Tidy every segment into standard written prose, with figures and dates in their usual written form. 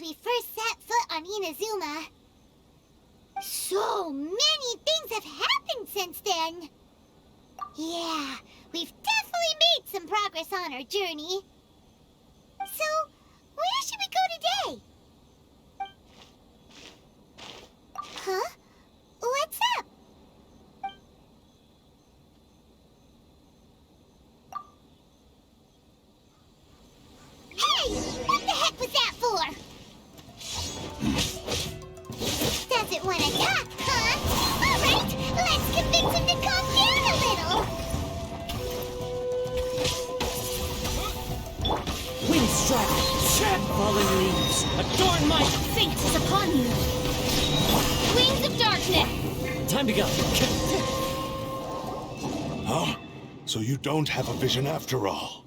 we first set foot on Inazuma. So many things have happened since then. Yeah, we've definitely made some progress on our journey. So, where should we go today? Huh? What's up? Hey! What the heck was that for? Doesn't want to talk, huh? Alright, let's convince him to calm down a little. Windstrike, falling leaves, adorn my fate is upon you. Wings of darkness. Time to go. Huh? So you don't have a vision after all?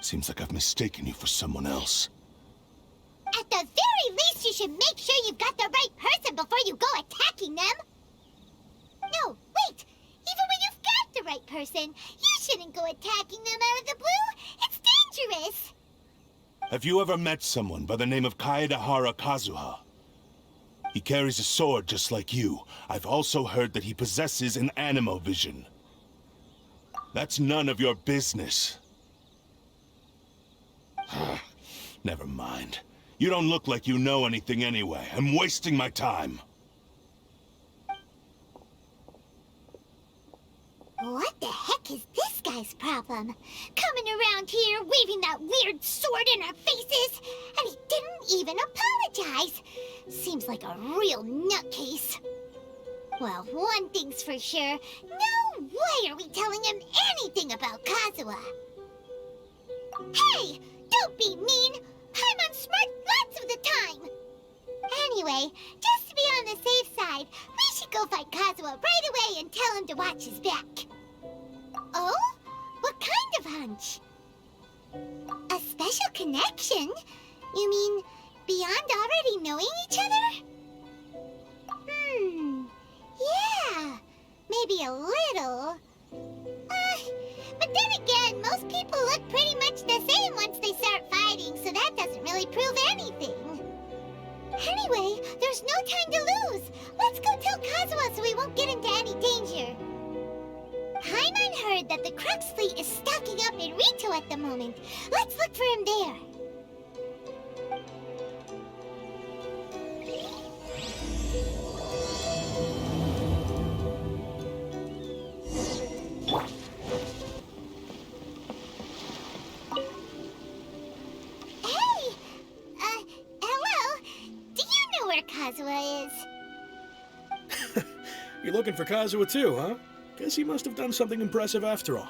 Seems like I've mistaken you for someone else. At the very least, you should make sure you've got the right person before you go attacking them. No, wait. Even when you've got the right person, you shouldn't go attacking them out of the blue. It's dangerous. Have you ever met someone by the name of Kaedahara Kazuha? He carries a sword just like you. I've also heard that he possesses an anemo vision. That's none of your business. Never mind. You don't look like you know anything anyway. I'm wasting my time. What the heck is this guy's problem? Coming around here, waving that weird sword in our faces, and he didn't even apologize. Seems like a real nutcase. Well, one thing's for sure. No way are we telling him anything about Kazuha. Hey! Don't be mean! Paimon's smart lots of the time! Anyway, just to be on the safe side, we should go find Kazuha right away and tell him to watch his back. Oh? What kind of hunch? A special connection? You mean beyond already knowing each other? Yeah, maybe a little. But then again, most people look pretty much the same once they start fighting, so that doesn't really prove anything. Anyway, there's no time to lose. Let's go tell Kazuha so we won't get into any danger. Paimon heard that the Crux fleet is stocking up in Rito at the moment. Let's look for him there. Hello? Do you know where Kazuha is? You're looking for Kazuha too, huh? Guess he must have done something impressive after all.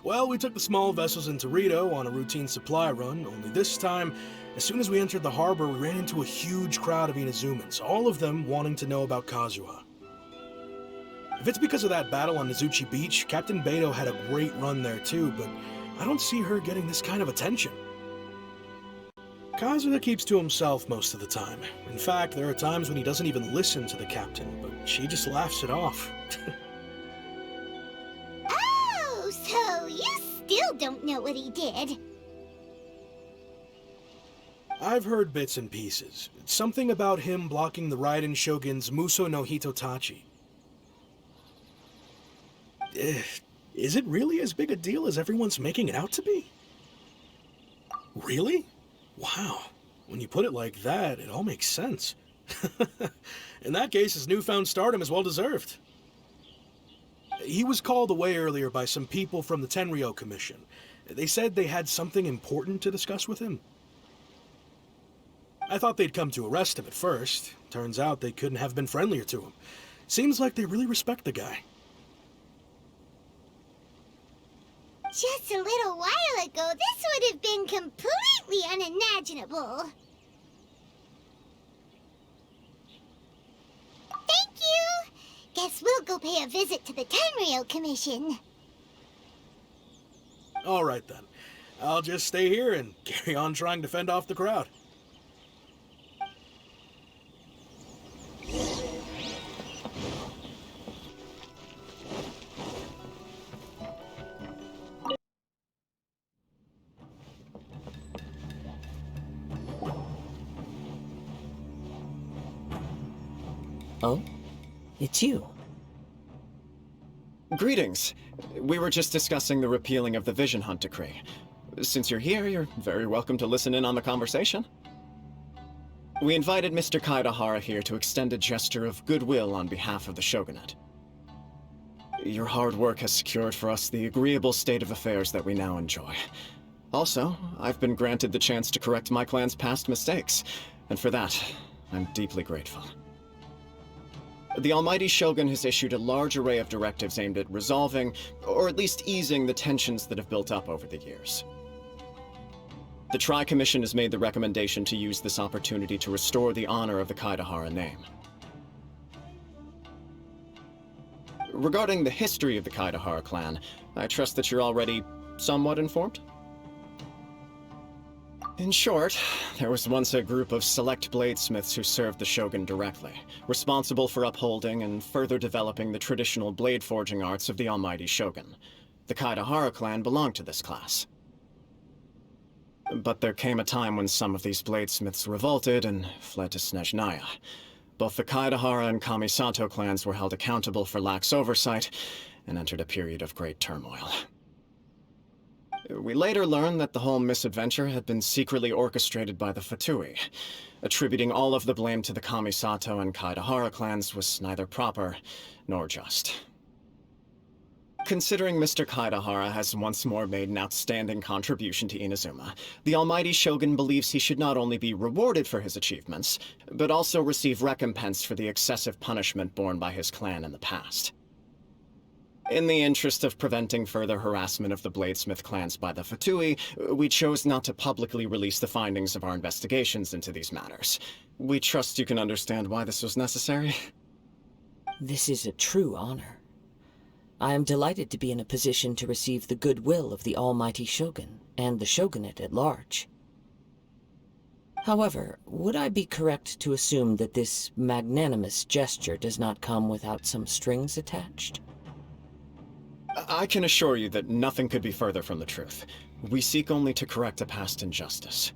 Well, we took the small vessels into Rito on a routine supply run, only this time, as soon as we entered the harbor, we ran into a huge crowd of Inazumans, all of them wanting to know about Kazuha. If it's because of that battle on Nizuchi Beach, Captain Beto had a great run there too, but I don't see her getting this kind of attention. Kazuha keeps to himself most of the time. In fact, there are times when he doesn't even listen to the captain, but she just laughs it off. Oh, so you still don't know what he did? I've heard bits and pieces. Something about him blocking the Raiden Shogun's Muso no Hitotachi. Is it really as big a deal as everyone's making it out to be? Really? Wow. When you put it like that, it all makes sense. In that case, his newfound stardom is well deserved. He was called away earlier by some people from the Tenryou Commission. They said they had something important to discuss with him. I thought they'd come to arrest him at first. Turns out they couldn't have been friendlier to him. Seems like they really respect the guy. Just a little while ago, this would have been completely unimaginable. Thank you! Guess we'll go pay a visit to the Tenryou Commission. All right then. I'll just stay here and carry on trying to fend off the crowd. Oh? It's you. Greetings. We were just discussing the repealing of the Vision Hunt Decree. Since you're here, you're very welcome to listen in on the conversation. We invited Mr. Kaedahara here to extend a gesture of goodwill on behalf of the Shogunate. Your hard work has secured for us the agreeable state of affairs that we now enjoy. Also, I've been granted the chance to correct my clan's past mistakes, and for that, I'm deeply grateful. The Almighty Shogun has issued a large array of directives aimed at resolving, or at least easing, the tensions that have built up over the years. The Tri-Commission has made the recommendation to use this opportunity to restore the honor of the Kaedahara name. Regarding the history of the Kaedahara clan, I trust that you're already somewhat informed? In short, there was once a group of select bladesmiths who served the Shogun directly, responsible for upholding and further developing the traditional blade forging arts of the Almighty Shogun. The Kaedahara clan belonged to this class. But there came a time when some of these bladesmiths revolted and fled to Snezhnaya. Both the Kaedahara and Kamisato clans were held accountable for lax oversight and entered a period of great turmoil. We later learned that the whole misadventure had been secretly orchestrated by the Fatui. Attributing all of the blame to the Kamisato and Kaedahara clans was neither proper nor just. Considering Mr. Kaedahara has once more made an outstanding contribution to Inazuma, the Almighty Shogun believes he should not only be rewarded for his achievements, but also receive recompense for the excessive punishment borne by his clan in the past. In the interest of preventing further harassment of the Bladesmith clans by the Fatui, we chose not to publicly release the findings of our investigations into these matters. We trust you can understand why this was necessary. This is a true honor. I am delighted to be in a position to receive the goodwill of the Almighty Shogun and the Shogunate at large. However, would I be correct to assume that this magnanimous gesture does not come without some strings attached? I can assure you that nothing could be further from the truth. We seek only to correct a past injustice.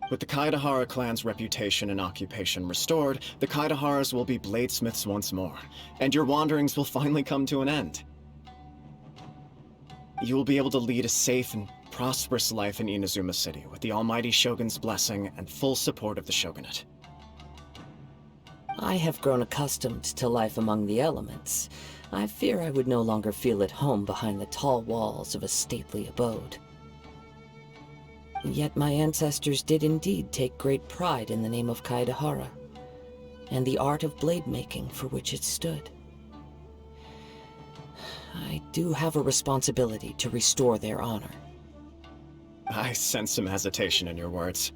With the Kaedahara clan's reputation and occupation restored, the Kaedaharas will be bladesmiths once more, and your wanderings will finally come to an end. You will be able to lead a safe and prosperous life in Inazuma City with the Almighty Shogun's blessing and full support of the Shogunate. I have grown accustomed to life among the elements. I fear I would no longer feel at home behind the tall walls of a stately abode. Yet my ancestors did indeed take great pride in the name of Kaedahara, and the art of blade making for which it stood. I do have a responsibility to restore their honor. I sense some hesitation in your words.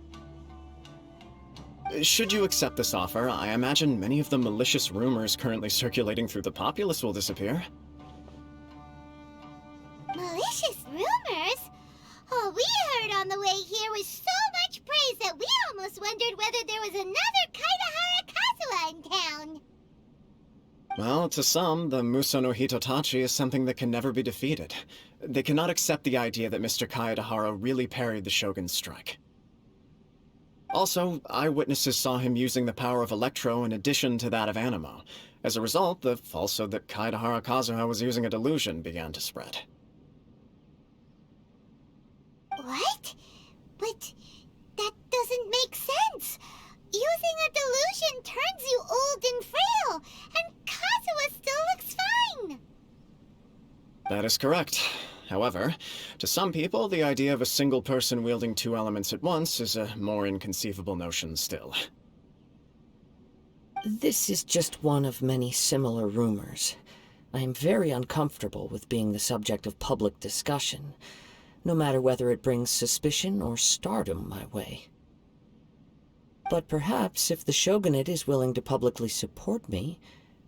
Should you accept this offer, I imagine many of the malicious rumors currently circulating through the populace will disappear. Malicious rumors? All we heard on the way here was so much praise that we almost wondered whether there was another Kaedahara Kazuha in town. Well, to some, the Muso no Hitotachi is something that can never be defeated. They cannot accept the idea that Mr. Kaedahara really parried the Shogun's strike. Also, eyewitnesses saw him using the power of Electro in addition to that of Anemo. As a result, the falsehood that Kaedahara Kazuha was using a delusion began to spread. What? But that doesn't make sense. Using a delusion turns you old and frail, and Kazuha still looks fine. That is correct. However, to some people, the idea of a single person wielding two elements at once is a more inconceivable notion still. This is just one of many similar rumors. I am very uncomfortable with being the subject of public discussion, no matter whether it brings suspicion or stardom my way. But perhaps if the Shogunate is willing to publicly support me,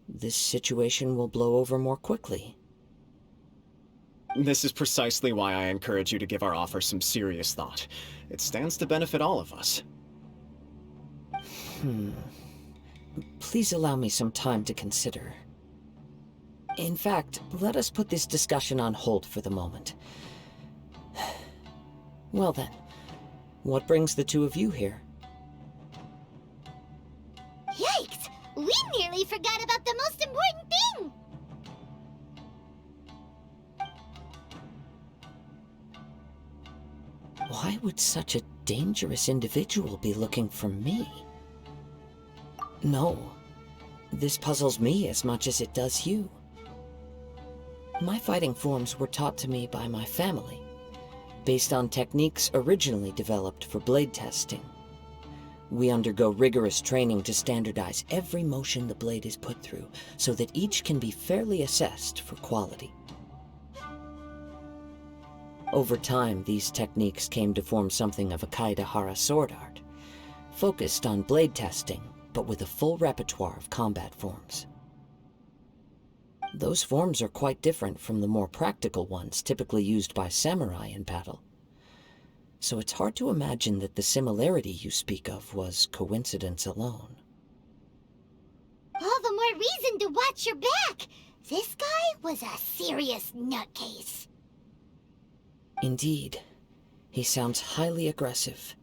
this situation will blow over more quickly. This is precisely why I encourage you to give our offer some serious thought. It stands to benefit all of us. Please allow me some time to consider. In fact, let us put this discussion on hold for the moment. Well then, what brings the two of you here? Yikes! We Why would such a dangerous individual be looking for me? No, this puzzles me as much as it does you. My fighting forms were taught to me by my family, based on techniques originally developed for blade testing. We undergo rigorous training to standardize every motion the blade is put through, so that each can be fairly assessed for quality. Over time, these techniques came to form something of a Kaedehara sword art, focused on blade testing, but with a full repertoire of combat forms. Those forms are quite different from the more practical ones typically used by samurai in battle. So it's hard to imagine that the similarity you speak of was coincidence alone. All the more reason to watch your back! This guy was a serious nutcase. Indeed. He sounds highly aggressive.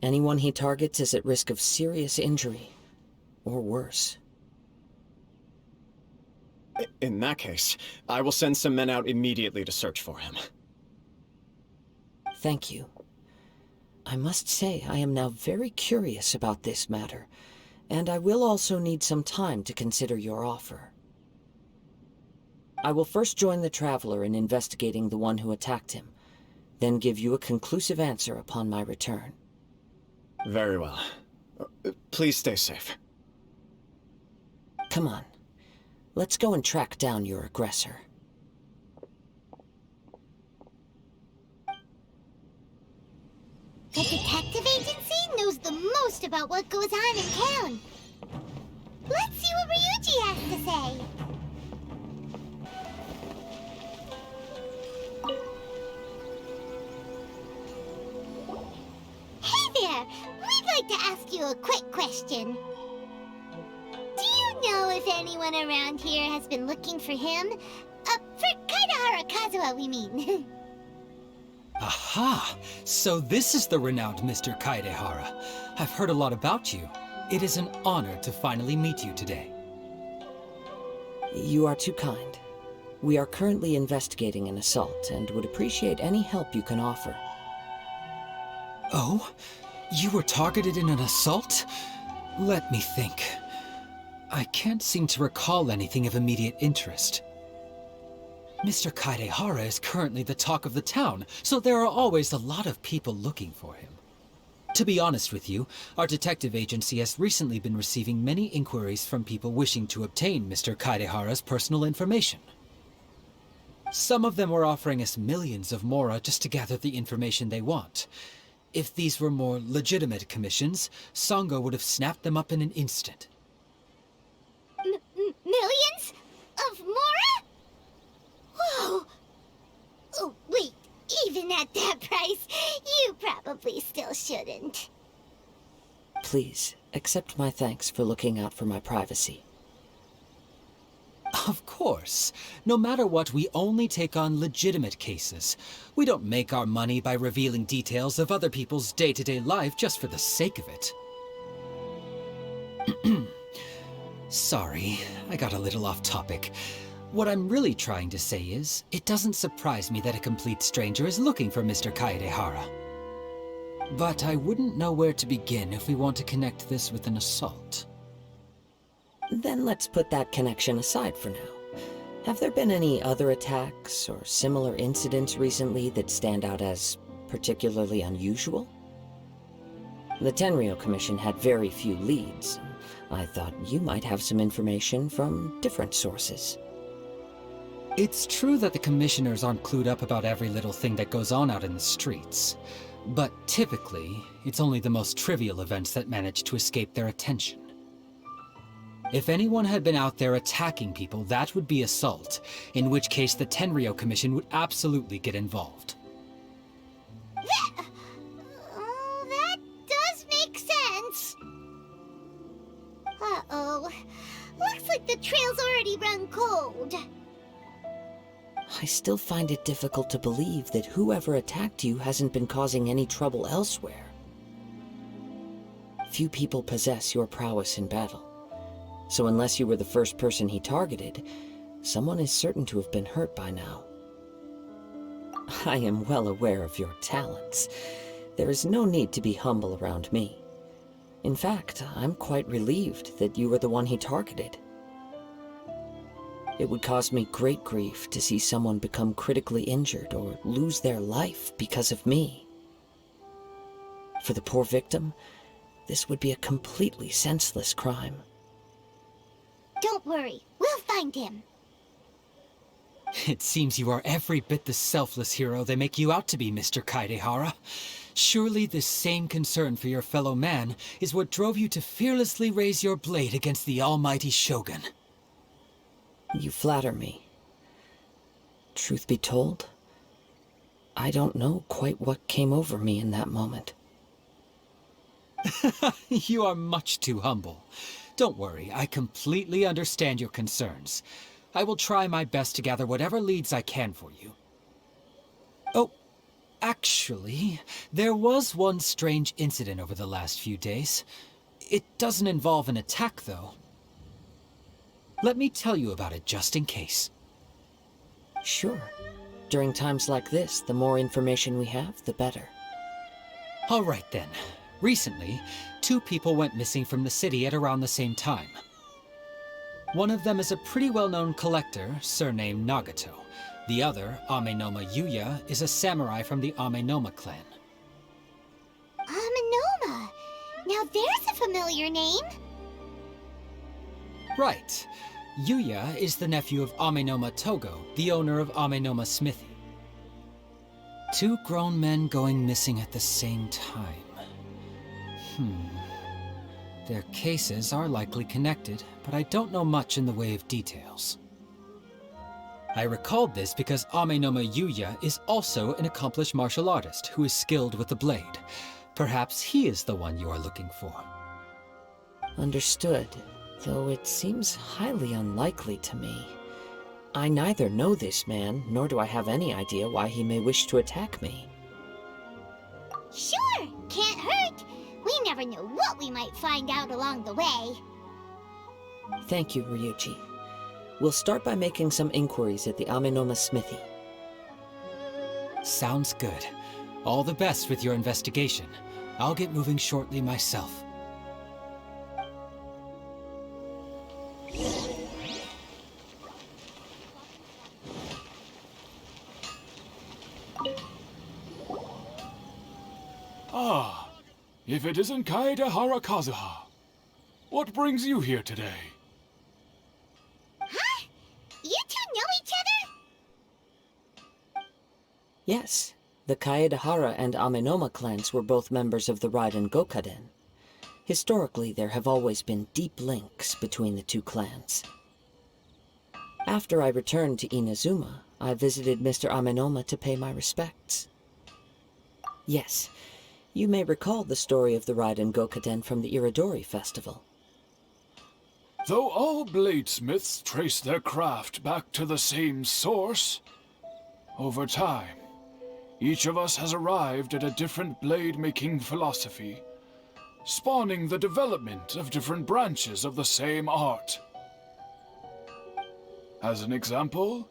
Anyone he targets is at risk of serious injury, or worse. In that case, I will send some men out immediately to search for him. Thank you. I must say I am now very curious about this matter, and I will also need some time to consider your offer. I will first join the Traveler in investigating the one who attacked him, then give you a conclusive answer upon my return. Very well. Please stay safe. Come on. Let's go and track down your aggressor. The detective agency knows the most about what goes on in town. Let's see what Ryuuji has to say. Hey there! We'd like to ask you a quick question. Do you know if anyone around here has been looking for him? For Kaedehara Kazuha, we mean. Aha! So this is the renowned Mr. Kaedehara. I've heard a lot about you. It is an honor to finally meet you today. You are too kind. We are currently investigating an assault and would appreciate any help you can offer. Oh? You were targeted in an assault? Let me think. I can't seem to recall anything of immediate interest. Mr. Kaedehara is currently the talk of the town, so there are always a lot of people looking for him. To be honest with you, our detective agency has recently been receiving many inquiries from people wishing to obtain Mr. Kaedehara's personal information. Some of them were offering us millions of mora just to gather the information they want. If these were more legitimate commissions, Sango would have snapped them up in an instant. Millions? Of mora? Whoa! Oh, wait, even at that price, you probably still shouldn't. Please, accept my thanks for looking out for my privacy. Of course. No matter what, we only take on legitimate cases. We don't make our money by revealing details of other people's day-to-day life just for the sake of it. Sorry, I got a little off topic. What I'm really trying to say is, it doesn't surprise me that a complete stranger is looking for Mr. Kaedehara. But I wouldn't know where to begin if we want to connect this with an assault. Then let's put that connection aside for now. Have there been any other attacks or similar incidents recently that stand out as particularly unusual? The Tenryou Commission had very few leads. I thought you might have some information from different sources. It's true that the commissioners aren't clued up about every little thing that goes on out in the streets. But typically, it's only the most trivial events that manage to escape their attention. If anyone had been out there attacking people, that would be assault, in which case the Tenryou Commission would absolutely get involved. That does make sense. Uh-oh. Looks like the trail's already run cold. I still find it difficult to believe that whoever attacked you hasn't been causing any trouble elsewhere. Few people possess your prowess in battle. So unless you were the first person he targeted, someone is certain to have been hurt by now. I am well aware of your talents. There is no need to be humble around me. In fact, I'm quite relieved that you were the one he targeted. It would cause me great grief to see someone become critically injured or lose their life because of me. For the poor victim, this would be a completely senseless crime. Don't worry, we'll find him. It seems you are every bit the selfless hero they make you out to be, Mr. Kaedehara. Surely this same concern for your fellow man is what drove you to fearlessly raise your blade against the almighty Shogun. You flatter me. Truth be told, I don't know quite what came over me in that moment. You are much too humble. Don't worry, I completely understand your concerns. I will try my best to gather whatever leads I can for you. Oh, actually, there was one strange incident over the last few days. It doesn't involve an attack, though. Let me tell you about it just in case. Sure. During times like this, the more information we have, the better. All right then. Recently, 2 people went missing from the city at around the same time. One of them is a pretty well-known collector, surnamed Nagato. The other, Amenoma Yuya, is a samurai from the Amenoma clan. Amenoma! Now there's a familiar name. Right. Yuya is the nephew of Amenoma Tougo, the owner of Amenomas Smiede. 2 grown men going missing at the same time. Their cases are likely connected, but I don't know much in the way of details. I recalled this because Amenoma Yuya is also an accomplished martial artist who is skilled with the blade. Perhaps he is the one you are looking for. Understood, though it seems highly unlikely to me. I neither know this man, nor do I have any idea why he may wish to attack me. Sure, can't hurt. We never know what we might find out along the way. Thank you, Ryuuji. We'll start by making some inquiries at the Amenomas Smiede. Sounds good. All the best with your investigation. I'll get moving shortly myself. Ah, if it isn't Kaedehara Kazuha. What brings you here today? Huh? You 2 know each other? Yes, the Kaedehara and Amenoma clans were both members of the Raiden Gokaden. Historically, there have always been deep links between the 2 clans. After I returned to Inazuma, I visited Mr. Amenoma to pay my respects. Yes, you may recall the story of the Raiden Gokaden from the Iridori Festival. Though all bladesmiths trace their craft back to the same source, over time, each of us has arrived at a different blade-making philosophy, spawning the development of different branches of the same art. As an example,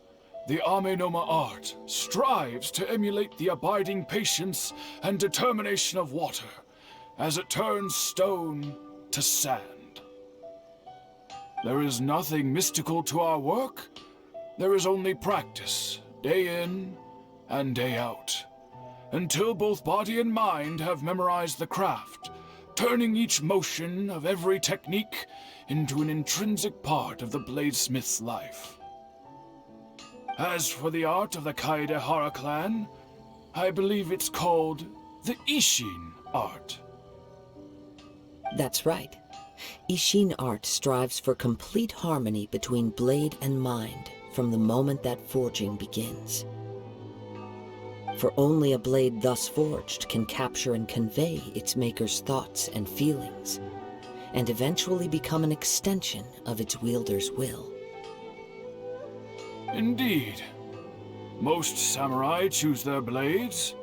the Amenoma art strives to emulate the abiding patience and determination of water as it turns stone to sand. There is nothing mystical to our work. There is only practice, day in and day out, until both body and mind have memorized the craft, turning each motion of every technique into an intrinsic part of the bladesmith's life. As for the art of the Kaedehara clan, I believe it's called the Isshin art. That's right. Isshin art strives for complete harmony between blade and mind from the moment that forging begins. For only a blade thus forged can capture and convey its maker's thoughts and feelings, and eventually become an extension of its wielder's will. Indeed. Most samurai choose their blades,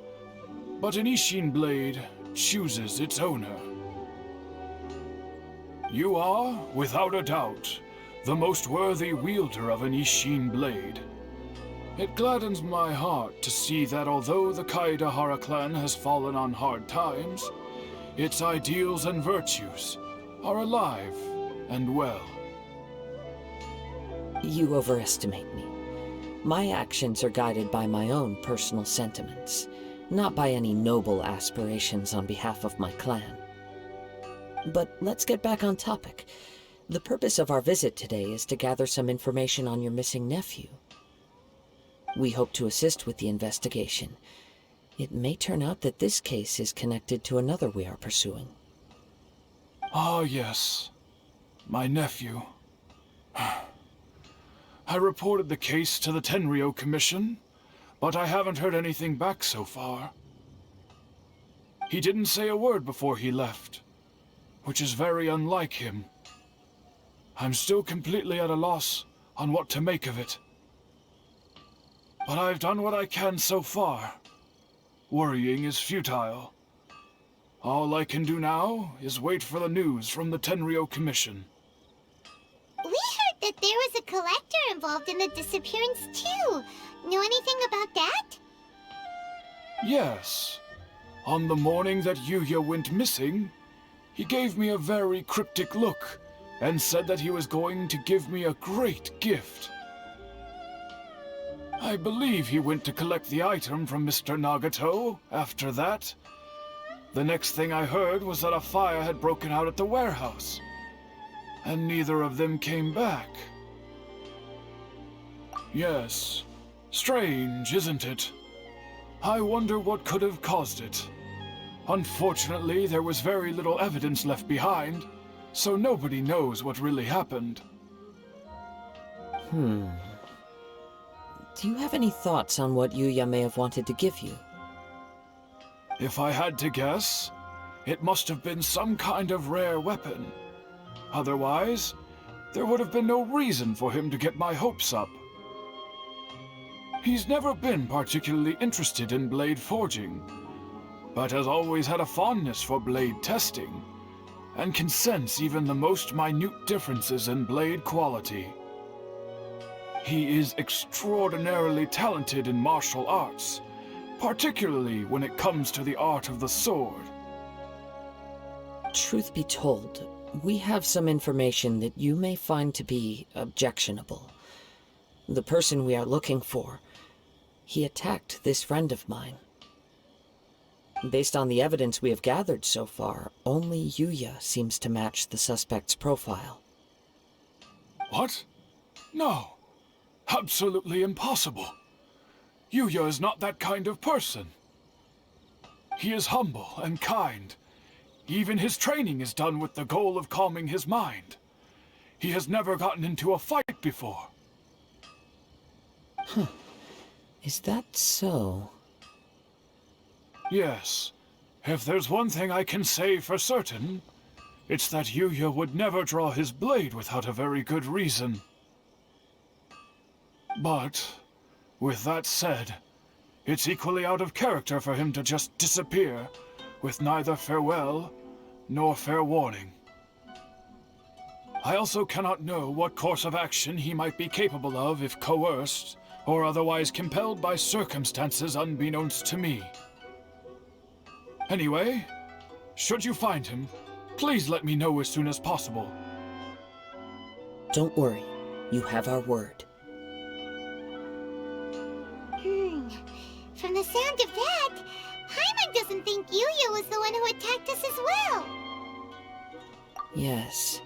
but an Isshin blade chooses its owner. You are, without a doubt, the most worthy wielder of an Isshin blade. It gladdens my heart to see that although the Kaedahara clan has fallen on hard times, its ideals and virtues are alive and well. You overestimate me. My actions are guided by my own personal sentiments, not by any noble aspirations on behalf of my clan. But let's get back on topic. The purpose of our visit today is to gather some information on your missing nephew. We hope to assist with the investigation. It may turn out that this case is connected to another we are pursuing. Ah, yes. My nephew. I reported the case to the Tenryou Commission, but I haven't heard anything back so far. He didn't say a word before he left, which is very unlike him. I'm still completely at a loss on what to make of it. But I've done what I can so far. Worrying is futile. All I can do now is wait for the news from the Tenryou Commission. We heard that there was a collector involved in the disappearance too. Know anything about that? Yes. On the morning that Yuya went missing, he gave me a very cryptic look and said that he was going to give me a great gift. I believe he went to collect the item from Mr. Nagato after that. The next thing I heard was that a fire had broken out at the warehouse, and neither of them came back. Yes, strange, isn't it? I wonder what could have caused it. Unfortunately, there was very little evidence left behind, so nobody knows what really happened. Do you have any thoughts on what Yuya may have wanted to give you? If I had to guess, it must have been some kind of rare weapon. Otherwise, there would have been no reason for him to get my hopes up. He's never been particularly interested in blade forging, but has always had a fondness for blade testing, and can sense even the most minute differences in blade quality. He is extraordinarily talented in martial arts, particularly when it comes to the art of the sword. Truth be told, we have some information that you may find to be objectionable. The person we are looking for, he attacked this friend of mine. Based on the evidence we have gathered so far, only Yuya seems to match the suspect's profile. What? No. Absolutely impossible. Yuya is not that kind of person. He is humble and kind. Even his training is done with the goal of calming his mind. He has never gotten into a fight before. Is that so? Yes. If there's one thing I can say for certain, it's that Yuya would never draw his blade without a very good reason. But, with that said, it's equally out of character for him to just disappear, with neither farewell nor fair warning. I also cannot know what course of action he might be capable of if coerced, or otherwise compelled by circumstances unbeknownst to me. Anyway, should you find him, please let me know as soon as possible. Don't worry, you have our word. From the sound of that, Paimon doesn't think Yuya was the one who attacked us as well. Yes,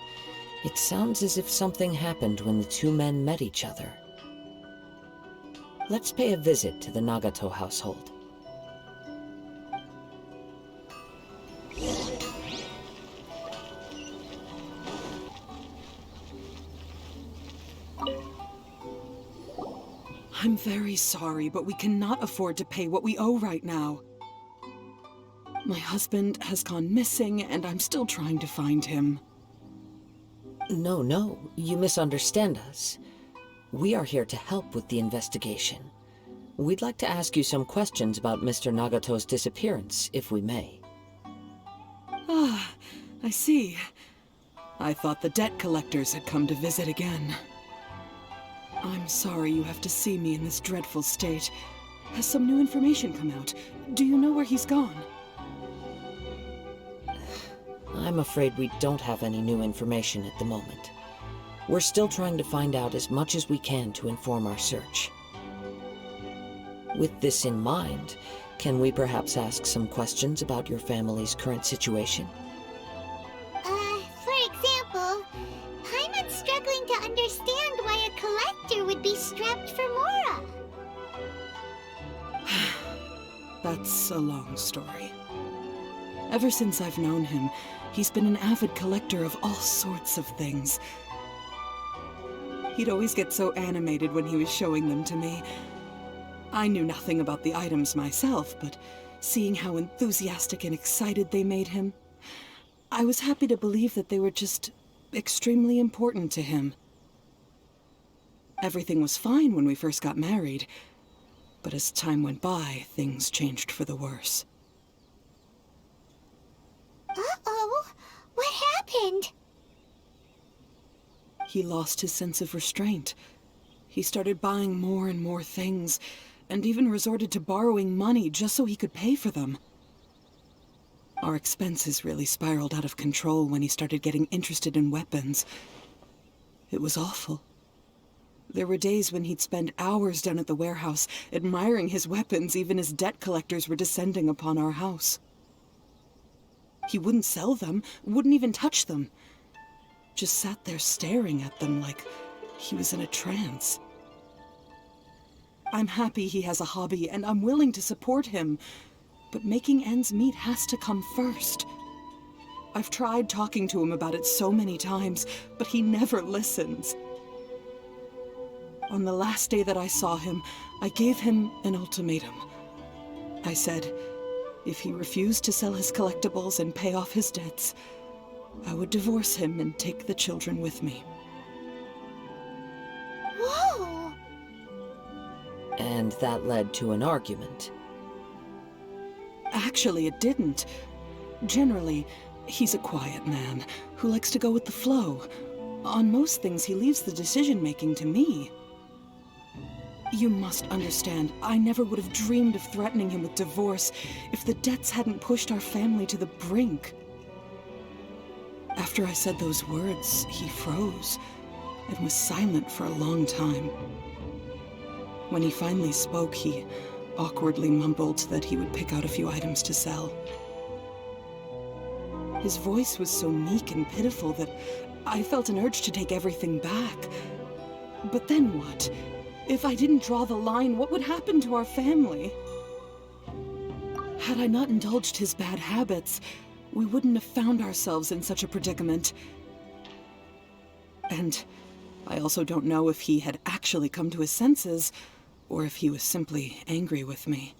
it sounds as if something happened when the two men met each other. Let's pay a visit to the Nagato household. I'm very sorry, but we cannot afford to pay what we owe right now. My husband has gone missing, and I'm still trying to find him. No, you misunderstand us. We are here to help with the investigation. We'd like to ask you some questions about Mr. Nagato's disappearance, if we may. Ah, I see. I thought the debt collectors had come to visit again. I'm sorry you have to see me in this dreadful state. Has some new information come out? Do you know where he's gone? I'm afraid we don't have any new information at the moment. We're still trying to find out as much as we can to inform our search. With this in mind, can we perhaps ask some questions about your family's current situation? For example, Paimon's struggling to understand why a collector would be strapped for Mora. That's a long story. Ever since I've known him, he's been an avid collector of all sorts of things. He'd always get so animated when he was showing them to me. I knew nothing about the items myself, but seeing how enthusiastic and excited they made him, I was happy to believe that they were just extremely important to him. Everything was fine when we first got married, but as time went by, things changed for the worse. Uh-oh, what happened? He lost his sense of restraint. He started buying more and more things, and even resorted to borrowing money just so he could pay for them. Our expenses really spiraled out of control when he started getting interested in weapons. It was awful. There were days when he'd spend hours down at the warehouse, admiring his weapons even as debt collectors were descending upon our house. He wouldn't sell them, wouldn't even touch them. Just sat there staring at them like he was in a trance. I'm happy he has a hobby, and I'm willing to support him, but making ends meet has to come first. I've tried talking to him about it so many times, but he never listens. On the last day that I saw him, I gave him an ultimatum. I said, if he refused to sell his collectibles and pay off his debts, I would divorce him and take the children with me. Whoa! And that led to an argument. Actually, it didn't. Generally, he's a quiet man who likes to go with the flow. On most things, he leaves the decision-making to me. You must understand, I never would have dreamed of threatening him with divorce if the debts hadn't pushed our family to the brink. After I said those words, he froze and was silent for a long time. When he finally spoke, he awkwardly mumbled that he would pick out a few items to sell. His voice was so meek and pitiful that I felt an urge to take everything back. But then what? If I didn't draw the line, what would happen to our family? Had I not indulged his bad habits, we wouldn't have found ourselves in such a predicament. And I also don't know if he had actually come to his senses, or if he was simply angry with me.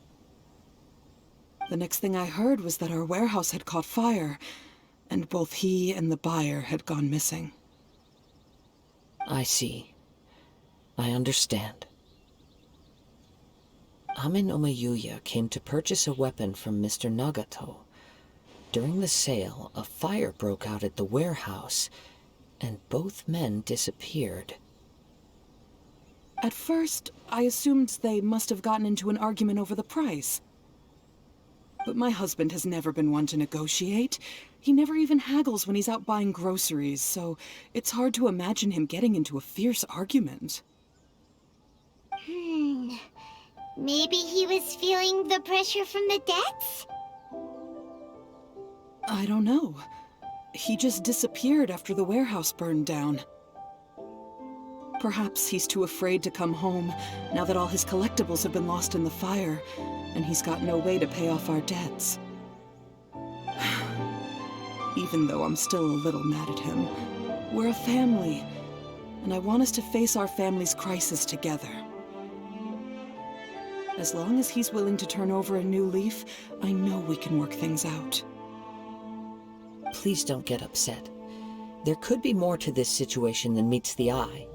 The next thing I heard was that our warehouse had caught fire, and both he and the buyer had gone missing. I see. I understand. Amenoma Tougo came to purchase a weapon from Mr. Nagato. During the sale, a fire broke out at the warehouse, and both men disappeared. At first, I assumed they must have gotten into an argument over the price. But my husband has never been one to negotiate. He never even haggles when he's out buying groceries, so it's hard to imagine him getting into a fierce argument. Maybe he was feeling the pressure from the debts? I don't know. He just disappeared after the warehouse burned down. Perhaps he's too afraid to come home now that all his collectibles have been lost in the fire, and he's got no way to pay off our debts. Even though I'm still a little mad at him, we're a family, and I want us to face our family's crisis together. As long as he's willing to turn over a new leaf, I know we can work things out. Please don't get upset. There could be more to this situation than meets the eye.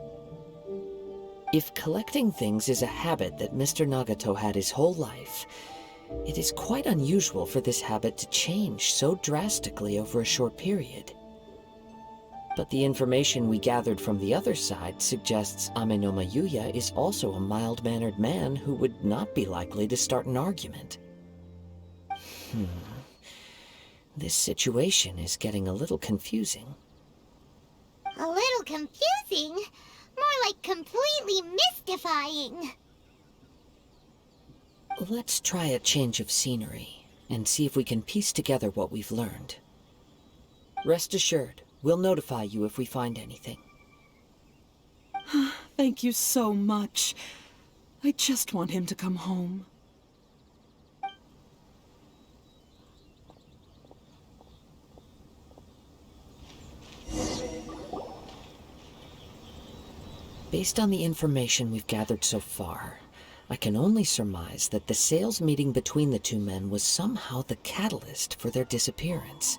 If collecting things is a habit that Mr. Nagato had his whole life, it is quite unusual for this habit to change so drastically over a short period. But the information we gathered from the other side suggests Amenoma Yuya is also a mild-mannered man who would not be likely to start an argument. This situation is getting a little confusing. A little confusing? More like completely mystifying. Let's try a change of scenery and see if we can piece together what we've learned. Rest assured, we'll notify you if we find anything. Thank you so much. I just want him to come home. Based on the information we've gathered so far, I can only surmise that the sales meeting between the two men was somehow the catalyst for their disappearance.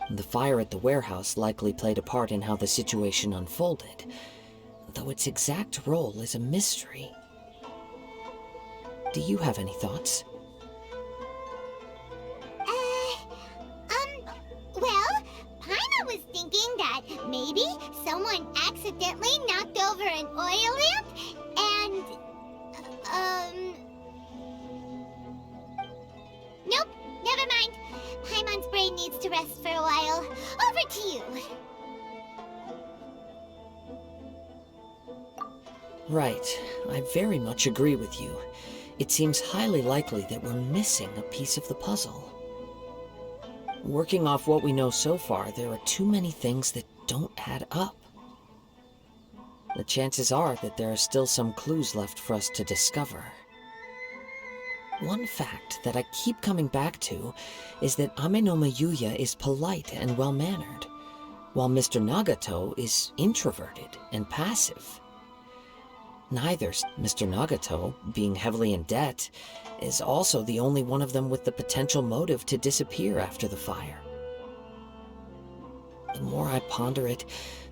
The fire at the warehouse likely played a part in how the situation unfolded, though its exact role is a mystery. Do you have any thoughts? Well, Paimon was thinking that maybe someone accidentally knocked over an oil lamp and, Nope, never mind. Paimon's brain needs to rest for a while. Over to you. Right, I very much agree with you. It seems highly likely that we're missing a piece of the puzzle. Working off what we know so far, there are too many things that don't add up. The chances are that there are still some clues left for us to discover. One fact that I keep coming back to is that Amenoma Yuya is polite and well-mannered, while Mr. Nagato is introverted and passive. Neither Mr. Nagato, being heavily in debt, is also the only one of them with the potential motive to disappear after the fire. The more I ponder it,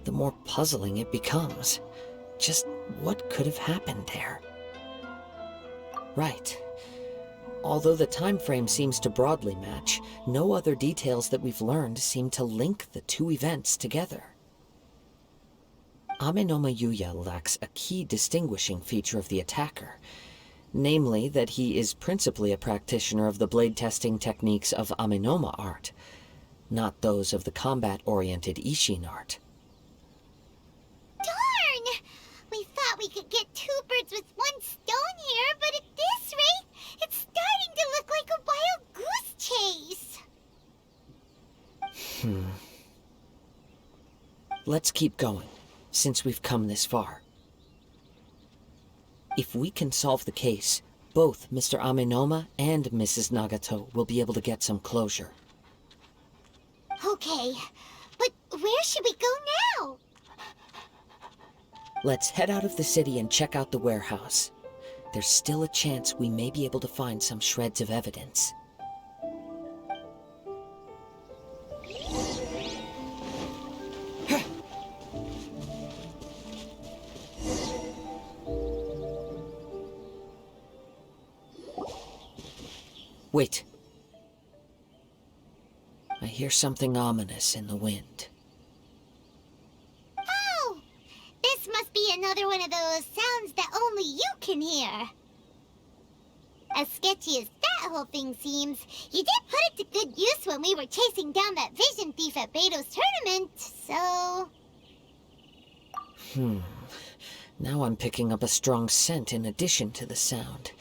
the more puzzling it becomes. Just what could have happened there? Right. Although the time frame seems to broadly match, no other details that we've learned seem to link the two events together. Amenoma Yuya lacks a key distinguishing feature of the attacker, namely that he is principally a practitioner of the blade testing techniques of Amenoma art, not those of the combat-oriented Isshin art. Darn! We thought we could get two birds with one stone here, but at this rate, it's starting to look like a wild goose chase. Let's keep going, since we've come this far. If we can solve the case, both Mr. Amenoma and Mrs. Nagato will be able to get some closure. Okay, but where should we go now? Let's head out of the city and check out the warehouse. There's still a chance we may be able to find some shreds of evidence. Wait. I hear something ominous in the wind. Oh! This must be another one of those sounds that only you can hear. As sketchy as that whole thing seems, you did put it to good use when we were chasing down that vision thief at Beto's tournament, so... Now I'm picking up a strong scent in addition to the sound.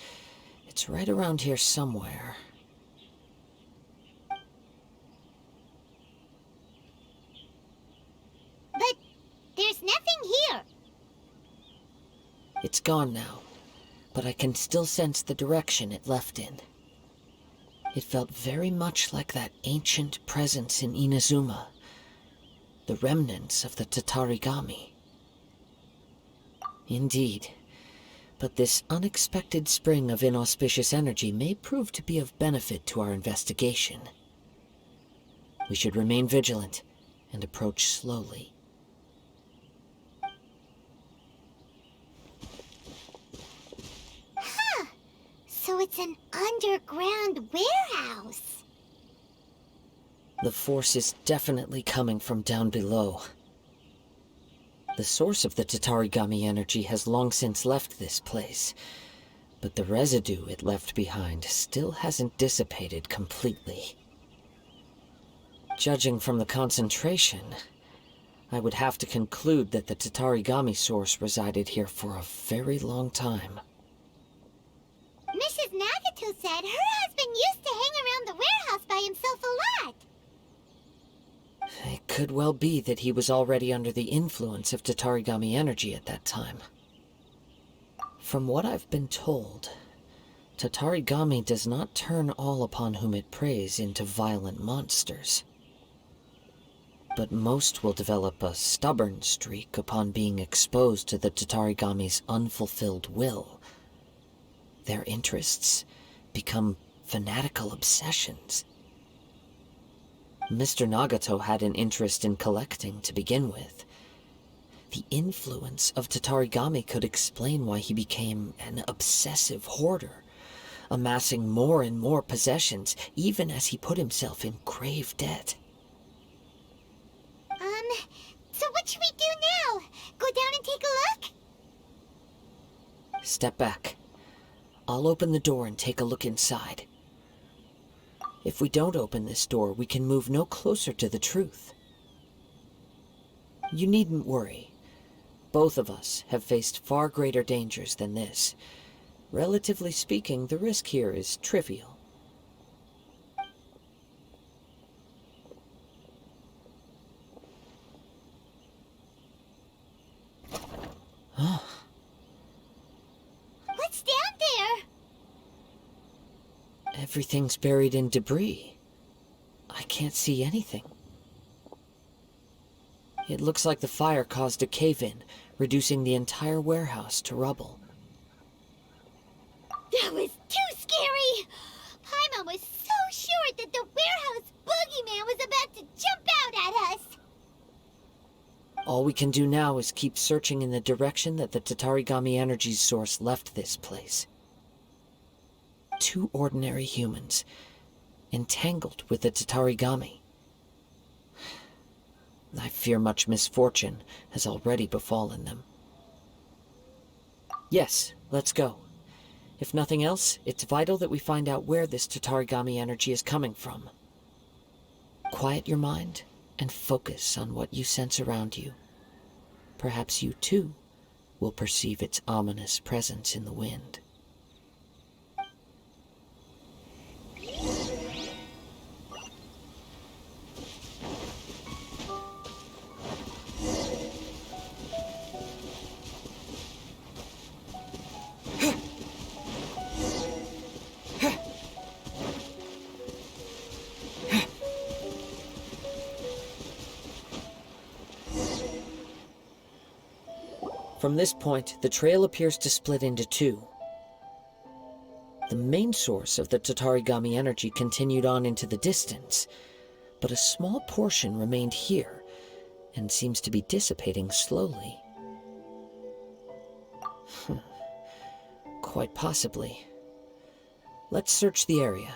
It's right around here somewhere. But there's nothing here. It's gone now, but I can still sense the direction it left in. It felt very much like that ancient presence in Inazuma, the remnants of the Tatarigami. Indeed, but this unexpected spring of inauspicious energy may prove to be of benefit to our investigation. We should remain vigilant and approach slowly. So it's an underground warehouse. The force is definitely coming from down below. The source of the Tatarigami energy has long since left this place, but the residue it left behind still hasn't dissipated completely. Judging from the concentration, I would have to conclude that the Tatarigami source resided here for a very long time. Mrs. Nagato said her husband used to hang around the warehouse by himself a lot. It could well be that he was already under the influence of Tatarigami energy at that time. From what I've been told, Tatarigami does not turn all upon whom it preys into violent monsters. But most will develop a stubborn streak upon being exposed to the Tatarigami's unfulfilled will. Their interests become fanatical obsessions. Mr. Nagato had an interest in collecting to begin with. The influence of Tatarigami could explain why he became an obsessive hoarder, amassing more and more possessions even as he put himself in grave debt. So what should we do now? Go down and take a look? Step back. I'll open the door and take a look inside. If we don't open this door, we can move no closer to the truth. You needn't worry. Both of us have faced far greater dangers than this. Relatively speaking, the risk here is trivial. What's down there? Everything's buried in debris. I can't see anything. It looks like the fire caused a cave-in, reducing the entire warehouse to rubble. That was too scary! Paimon was so sure that the warehouse boogeyman was about to jump out at us! All we can do now is keep searching in the direction that the Tatarigami energy's source left this place. Two ordinary humans, entangled with the Tatarigami. I fear much misfortune has already befallen them. Yes, let's go. If nothing else, it's vital that we find out where this Tatarigami energy is coming from. Quiet your mind and focus on what you sense around you. Perhaps you, too, will perceive its ominous presence in the wind. From this point, the trail appears to split into two. The main source of the Tatarigami energy continued on into the distance, but a small portion remained here, and seems to be dissipating slowly. Quite possibly. Let's search the area.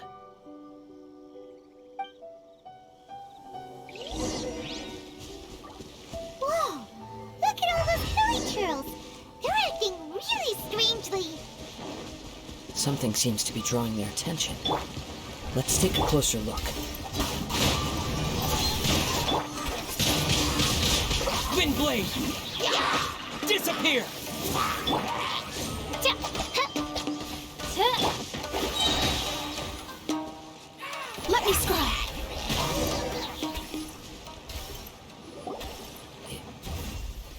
Whoa! Look at all those hilly churls! They're acting really strangely! Something seems to be drawing their attention. Let's take a closer look. Windblade! Disappear! Let me scry.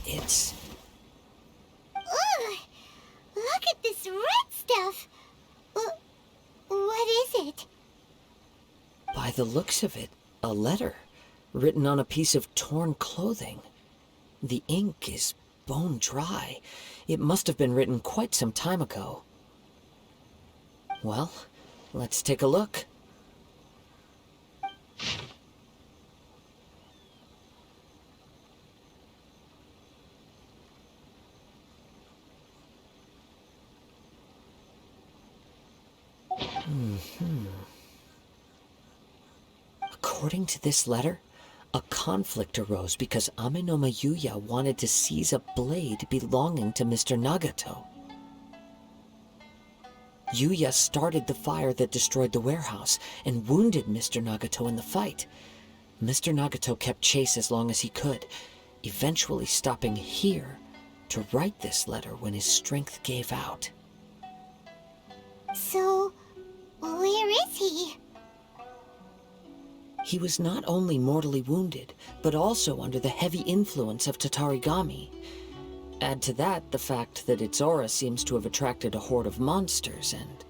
It's... Ugh! Look at this red stuff! What is it? By the looks of it, a letter, written on a piece of torn clothing. The ink is bone dry. It must have been written quite some time ago. Well, let's take a look. A According to this letter, a conflict arose because Amenoma Yuya wanted to seize a blade belonging to Mr. Nagato. Yuya started the fire that destroyed the warehouse and wounded Mr. Nagato in the fight. Mr. Nagato kept chase as long as he could, eventually stopping here to write this letter when his strength gave out. So, where is he? He was not only mortally wounded, but also under the heavy influence of Tatarigami. Add to that the fact that its aura seems to have attracted a horde of monsters, and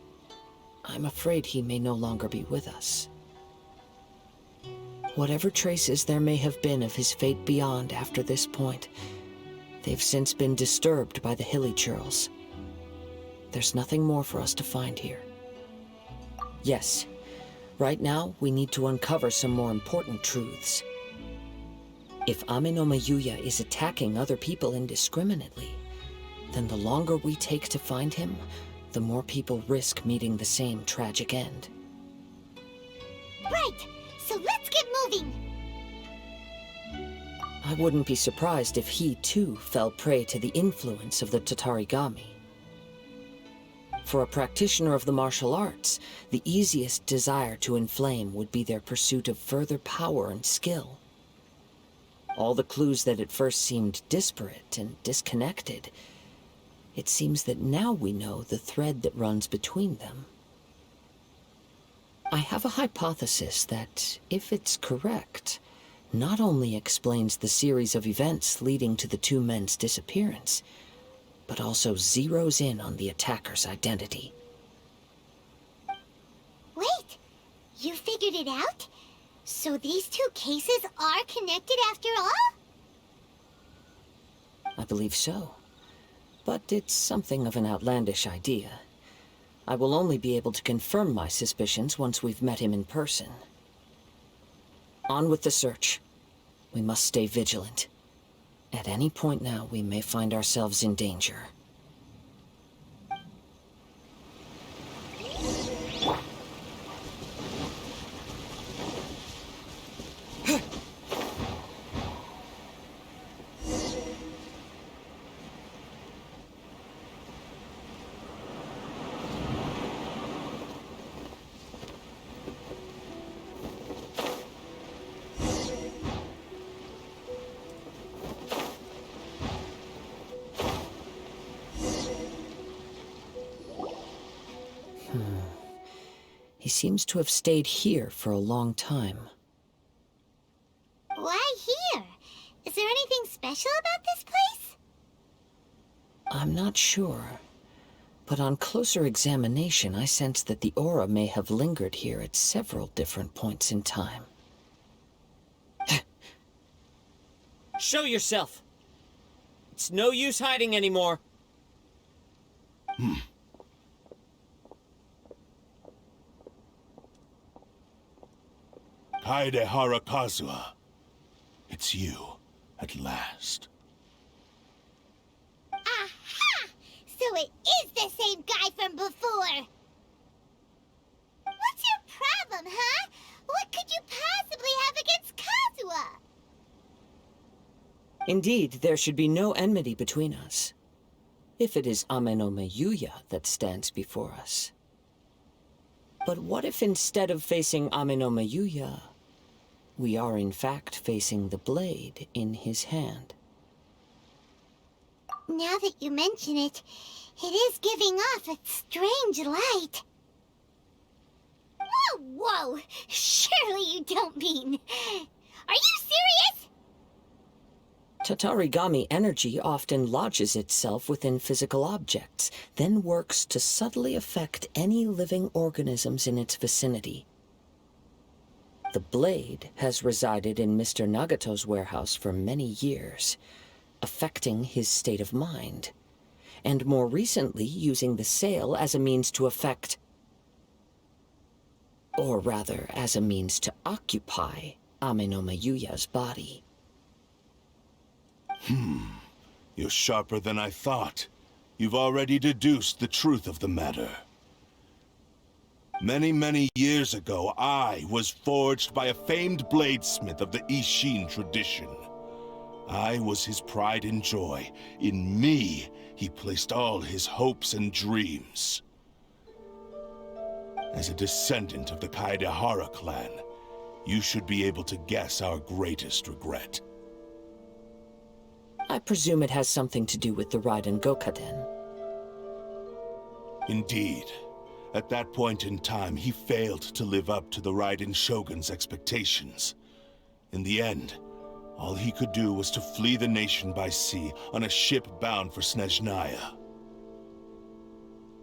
I'm afraid he may no longer be with us. Whatever traces there may have been of his fate beyond after this point, they've since been disturbed by the hilly churls. There's nothing more for us to find here. Yes, right now we need to uncover some more important truths. If Amenoma Yuya is attacking other people indiscriminately, then the longer we take to find him, the more people risk meeting the same tragic end. Right, so let's get moving. I wouldn't be surprised if he too fell prey to the influence of the Tatarigami. For a practitioner of the martial arts, the easiest desire to inflame would be their pursuit of further power and skill. All the clues that at first seemed disparate and disconnected, it seems that now we know the thread that runs between them. I have a hypothesis that, if it's correct, not only explains the series of events leading to the two men's disappearance, but also zeroes in on the attacker's identity. Wait, you figured it out? So these two cases are connected after all? I believe so. But it's something of an outlandish idea. I will only be able to confirm my suspicions once we've met him in person. On with the search. We must stay vigilant. At any point now, we may find ourselves in danger. He seems to have stayed here for a long time. Why here? Is there anything special about this place? I'm not sure. But on closer examination, I sense that the aura may have lingered here at several different points in time. Show yourself! It's no use hiding anymore. Kaedehara Kazuha. It's you, at last. Aha! So it is the same guy from before! What's your problem, huh? What could you possibly have against Kazuha? Indeed, there should be no enmity between us. If it is Amenoma Yuya that stands before us. But what if instead of facing Amenoma Yuya, we are in fact facing the blade in his hand? Now that you mention it, it is giving off a strange light. Whoa, whoa! Surely you don't mean... Are you serious? Tatarigami energy often lodges itself within physical objects, then works to subtly affect any living organisms in its vicinity. The blade has resided in Mr. Nagato's warehouse for many years, affecting his state of mind, and more recently using the sale as a means to affect, or rather as a means to occupy, Amenoma Yuya's body. You're sharper than I thought. You've already deduced the truth of the matter. Many, many years ago, I was forged by a famed bladesmith of the Isshin tradition. I was his pride and joy. In me, he placed all his hopes and dreams. As a descendant of the Kaedehara clan, you should be able to guess our greatest regret. I presume it has something to do with the Raiden Gokaden. Indeed. At that point in time, he failed to live up to the Raiden Shogun's expectations. In the end, all he could do was to flee the nation by sea on a ship bound for Snezhnaya.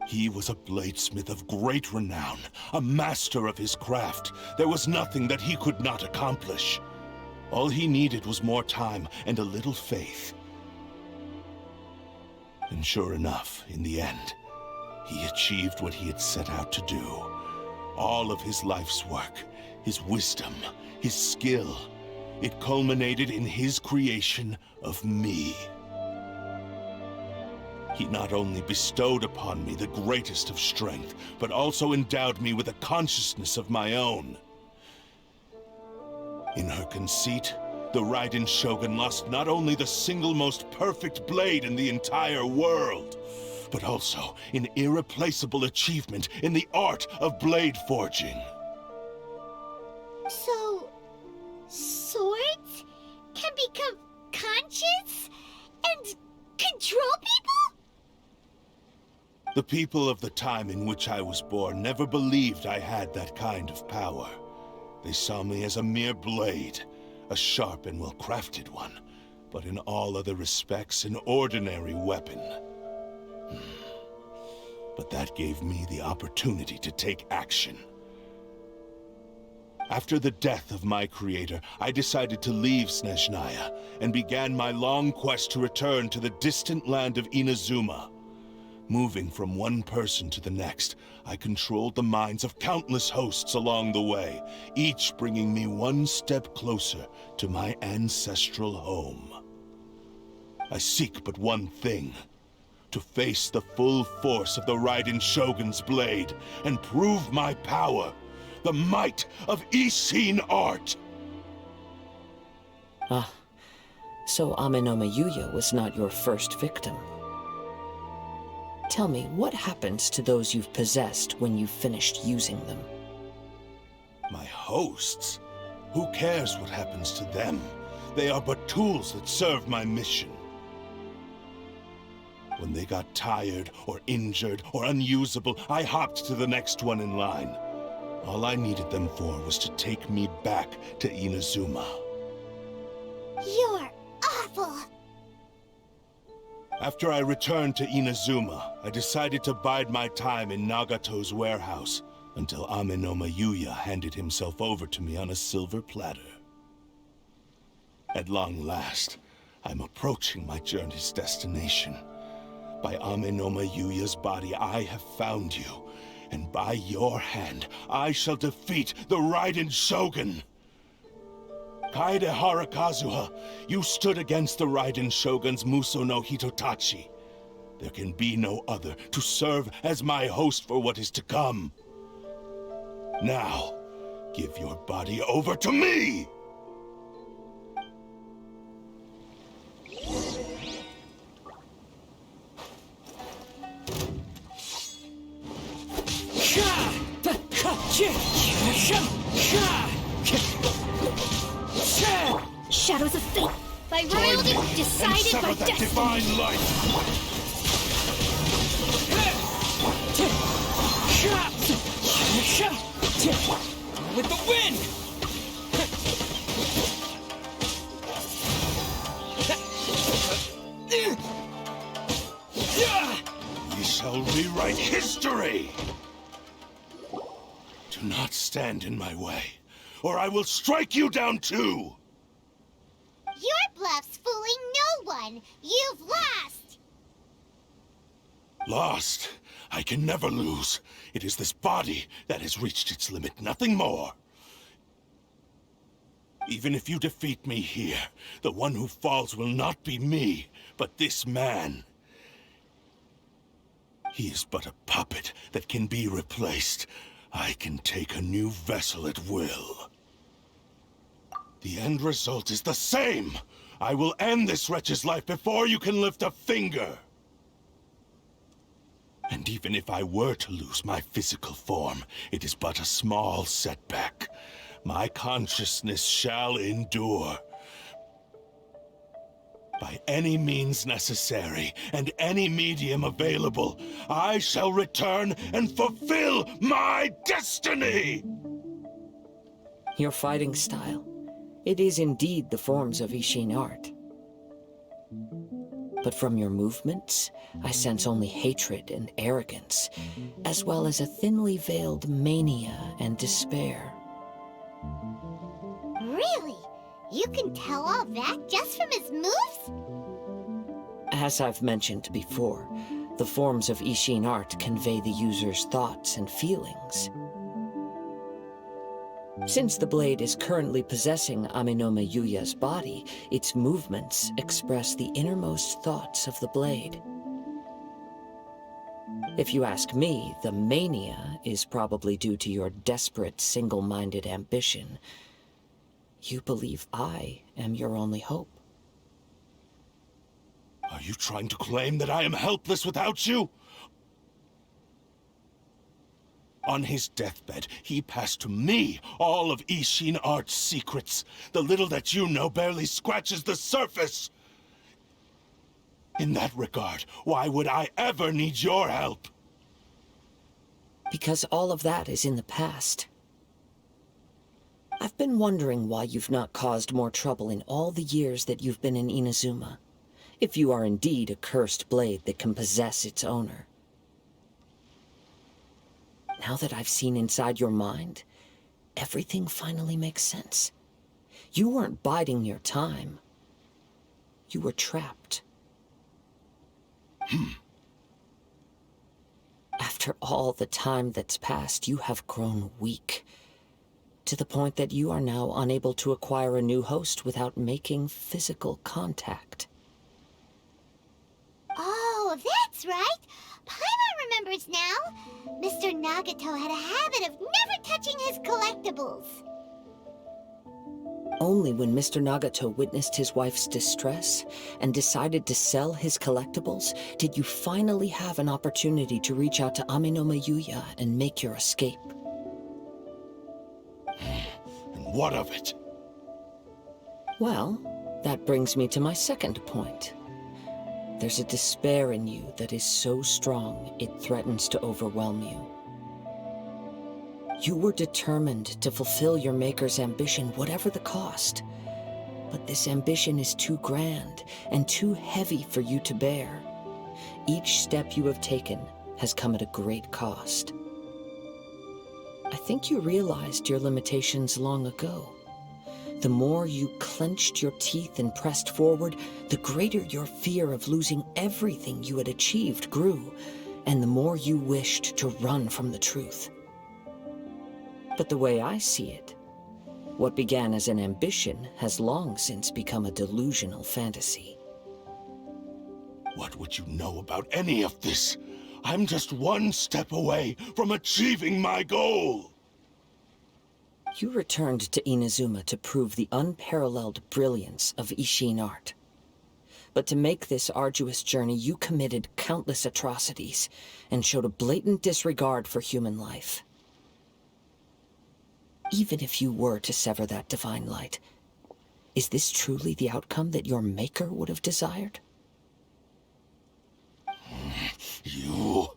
He was a bladesmith of great renown, a master of his craft. There was nothing that he could not accomplish. All he needed was more time and a little faith. And sure enough, in the end, he achieved what he had set out to do. All of his life's work, his wisdom, his skill, it culminated in his creation of me. He not only bestowed upon me the greatest of strength, but also endowed me with a consciousness of my own. In her conceit, the Raiden Shogun lost not only the single most perfect blade in the entire world, but also an irreplaceable achievement in the art of blade forging. So, swords can become conscious and control people? The people of the time in which I was born never believed I had that kind of power. They saw me as a mere blade, a sharp and well-crafted one, but in all other respects an ordinary weapon. But that gave me the opportunity to take action. After the death of my creator, I decided to leave Snezhnaya and began my long quest to return to the distant land of Inazuma. Moving from one person to the next, I controlled the minds of countless hosts along the way, each bringing me one step closer to my ancestral home. I seek but one thing: to face the full force of the Raiden Shogun's blade and prove my power, the might of Isshin art. Ah, so Amenoma Yuya was not your first victim. Tell me, what happens to those you've possessed when you've finished using them? My hosts? Who cares what happens to them? They are but tools that serve my mission. When they got tired, or injured, or unusable, I hopped to the next one in line. All I needed them for was to take me back to Inazuma. You're awful! After I returned to Inazuma, I decided to bide my time in Nagato's warehouse until Amenoma Yuya handed himself over to me on a silver platter. At long last, I'm approaching my journey's destination. By Amenoma Yuya's body, I have found you, and by your hand, I shall defeat the Raiden Shogun! Kaedehara Kazuha, you stood against the Raiden Shogun's Muso no Hitotachi. There can be no other to serve as my host for what is to come. Now, give your body over to me! Shadows of fate, by royalty decided by destiny. Divine light. With the wind! We shall rewrite history! Do not stand in my way, or I will strike you down too! Your bluff's fooling no one! You've lost! Lost? I can never lose. It is this body that has reached its limit, nothing more. Even if you defeat me here, the one who falls will not be me, but this man. He is but a puppet that can be replaced. I can take a new vessel at will. The end result is the same! I will end this wretch's life before you can lift a finger! And even if I were to lose my physical form, it is but a small setback. My consciousness shall endure. By any means necessary, and any medium available, I shall return and fulfill my destiny! Your fighting style. It is indeed the forms of Isshin art. But from your movements, I sense only hatred and arrogance, as well as a thinly veiled mania and despair. Really? You can tell all that just from his moves? As I've mentioned before, the forms of Isshin art convey the user's thoughts and feelings. Since the blade is currently possessing Amenoma Yuya's body, its movements express the innermost thoughts of the blade. If you ask me, the mania is probably due to your desperate, single-minded ambition. You believe I am your only hope. Are you trying to claim that I am helpless without you? On his deathbed, he passed to me all of Isshin art's secrets. The little that you know barely scratches the surface. In that regard, why would I ever need your help? Because all of that is in the past. I've been wondering why you've not caused more trouble in all the years that you've been in Inazuma, if you are indeed a cursed blade that can possess its owner. Now that I've seen inside your mind, everything finally makes sense. You weren't biding your time. You were trapped. After all the time that's passed, you have grown weak, to the point that you are now unable to acquire a new host without making physical contact. Oh, that's right! Paimon remembers now! Mr. Nagato had a habit of never touching his collectibles. Only when Mr. Nagato witnessed his wife's distress and decided to sell his collectibles did you finally have an opportunity to reach out to Amenoma Yuya and make your escape. And what of it? Well, that brings me to my second point. There's a despair in you that is so strong it threatens to overwhelm you. You were determined to fulfill your maker's ambition, whatever the cost. But this ambition is too grand and too heavy for you to bear. Each step you have taken has come at a great cost. I think you realized your limitations long ago. The more you clenched your teeth and pressed forward, the greater your fear of losing everything you had achieved grew, and the more you wished to run from the truth. But the way I see it, what began as an ambition has long since become a delusional fantasy. What would you know about any of this? I'm just one step away from achieving my goal! You returned to Inazuma to prove the unparalleled brilliance of Isshin art. But to make this arduous journey, you committed countless atrocities and showed a blatant disregard for human life. Even if you were to sever that divine light, is this truly the outcome that your maker would have desired? You...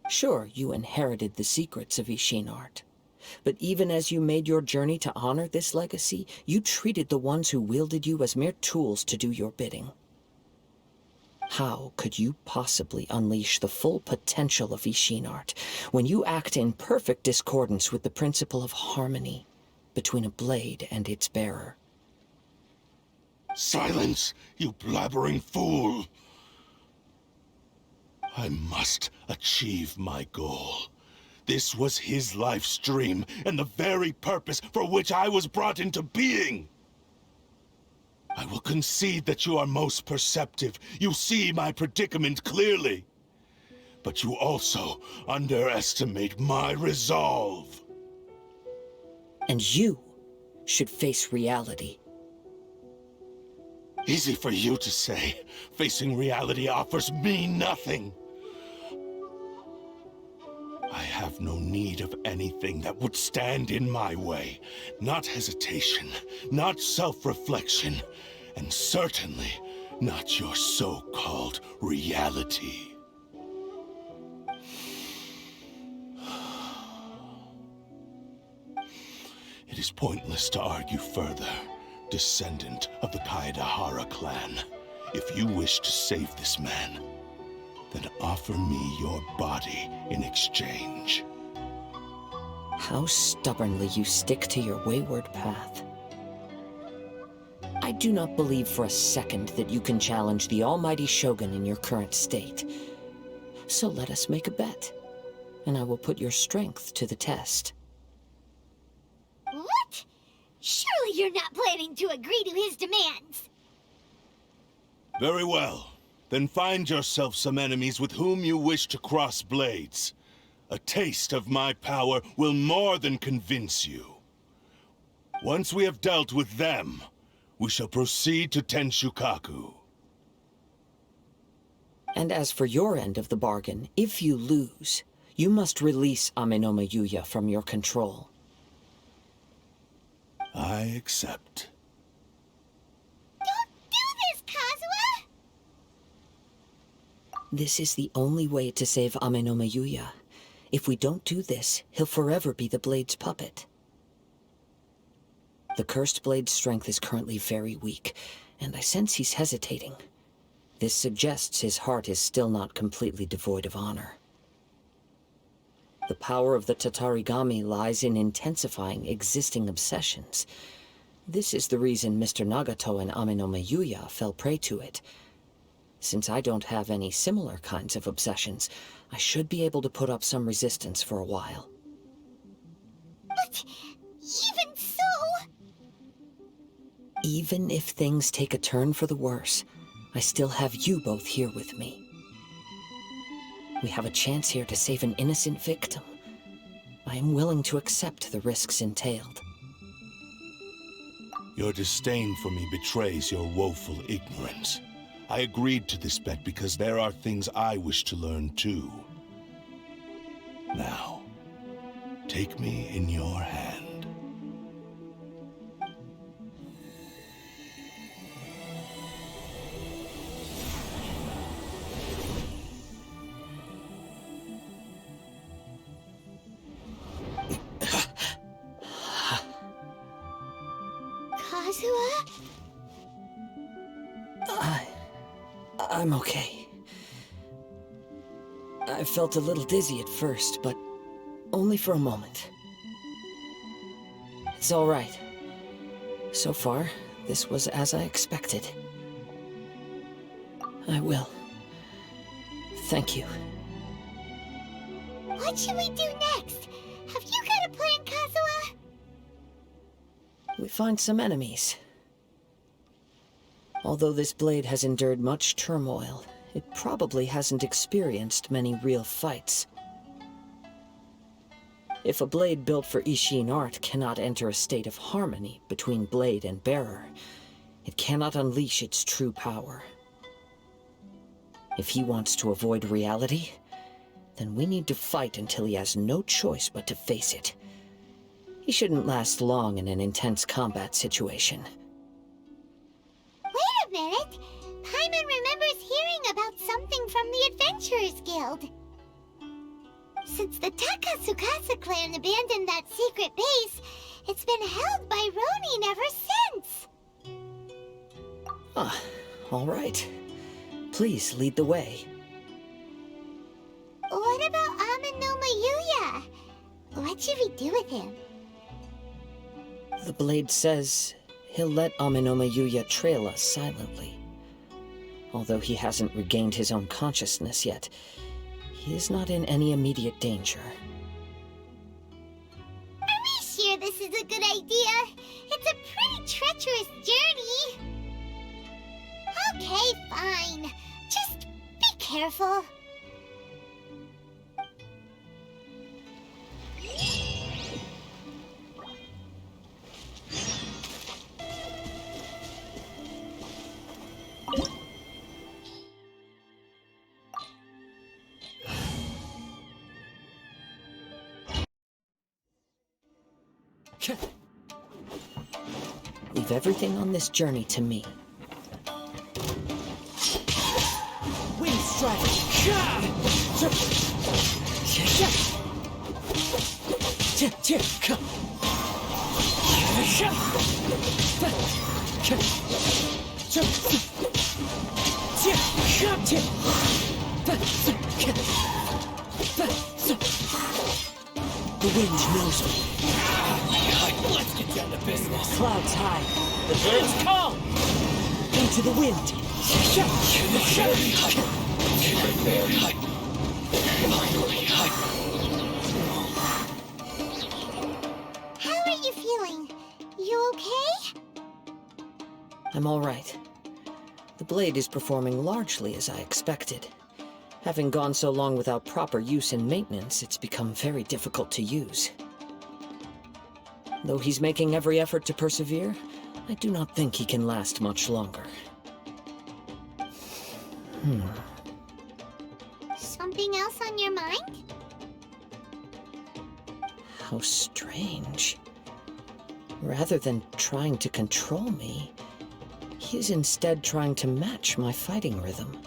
Sure, you inherited the secrets of Isshin art. But even as you made your journey to honor this legacy, you treated the ones who wielded you as mere tools to do your bidding. How could you possibly unleash the full potential of Isshin art when you act in perfect discordance with the principle of harmony between a blade and its bearer? Silence, you blabbering fool! I must achieve my goal. This was his life's dream, and the very purpose for which I was brought into being. I will concede that you are most perceptive. You see my predicament clearly. but you also underestimate my resolve. And you should face reality. Easy for you to say. Facing reality offers me nothing. I have no need of anything that would stand in my way. Not hesitation, not self-reflection, and certainly not your so-called reality. It is pointless to argue further, descendant of the Kaedahara clan. If you wish to save this man, then offer me your body in exchange. How stubbornly you stick to your wayward path. I do not believe for a second that you can challenge the almighty Shogun in your current state. So let us make a bet, and I will put your strength to the test. What? Surely you're not planning to agree to his demands. Very well. Then find yourself some enemies with whom you wish to cross blades. A taste of my power will more than convince you. Once we have dealt with them, we shall proceed to Tenshukaku. And as for your end of the bargain, if you lose, you must release Amenoma Yuya from your control. I accept. Don't do this, Kazuha! This is the only way to save Amenoma Yuya. If we don't do this, he'll forever be the Blade's puppet. The Cursed Blade's strength is currently very weak, and I sense he's hesitating. This suggests his heart is still not completely devoid of honor. The power of the Tatarigami lies in intensifying existing obsessions. This is the reason Mr. Nagato and Amenoma Yuya fell prey to it. Since I don't have any similar kinds of obsessions, I should be able to put up some resistance for a while. But even so... Even if things take a turn for the worse, I still have you both here with me. We have a chance here to save an innocent victim. I am willing to accept the risks entailed. Your disdain for me betrays your woeful ignorance. I agreed to this bet because there are things I wish to learn too. Now, take me in your hand. Kazuha? I'm okay. I felt a little dizzy at first, but only for a moment. It's all right. So far, this was as I expected. I will. Thank you. What should we do next? Have you got a plan, Kazuha? We find some enemies. Although this blade has endured much turmoil, it probably hasn't experienced many real fights. If a blade built for Isshin art cannot enter a state of harmony between blade and bearer, it cannot unleash its true power. If he wants to avoid reality, then we need to fight until he has no choice but to face it. He shouldn't last long in an intense combat situation. Wait a minute! Paimon remembers hearing about something from the Adventurers Guild. Since the Takasukasa clan abandoned that secret base, it's been held by Rounin ever since. Ah, all right. Please lead the way. What about Amenoma Yuya? What should we do with him? The blade says he'll let Amenoma Yuya trail us silently. Although he hasn't regained his own consciousness yet, he is not in any immediate danger. Are we sure this is a good idea? It's a pretty treacherous journey. Okay, fine. Just be careful. Leave everything on this journey to me. Wind strike! The wind knows me. Let's get down to business. Clouds high. The birds calm. Into the wind. How are you feeling? You okay? I'm all right. The blade is performing largely as I expected. Having gone so long without proper use and maintenance, it's become very difficult to use. Though he's making every effort to persevere, I do not think he can last much longer. Something else on your mind? How strange. Rather than trying to control me, he is instead trying to match my fighting rhythm.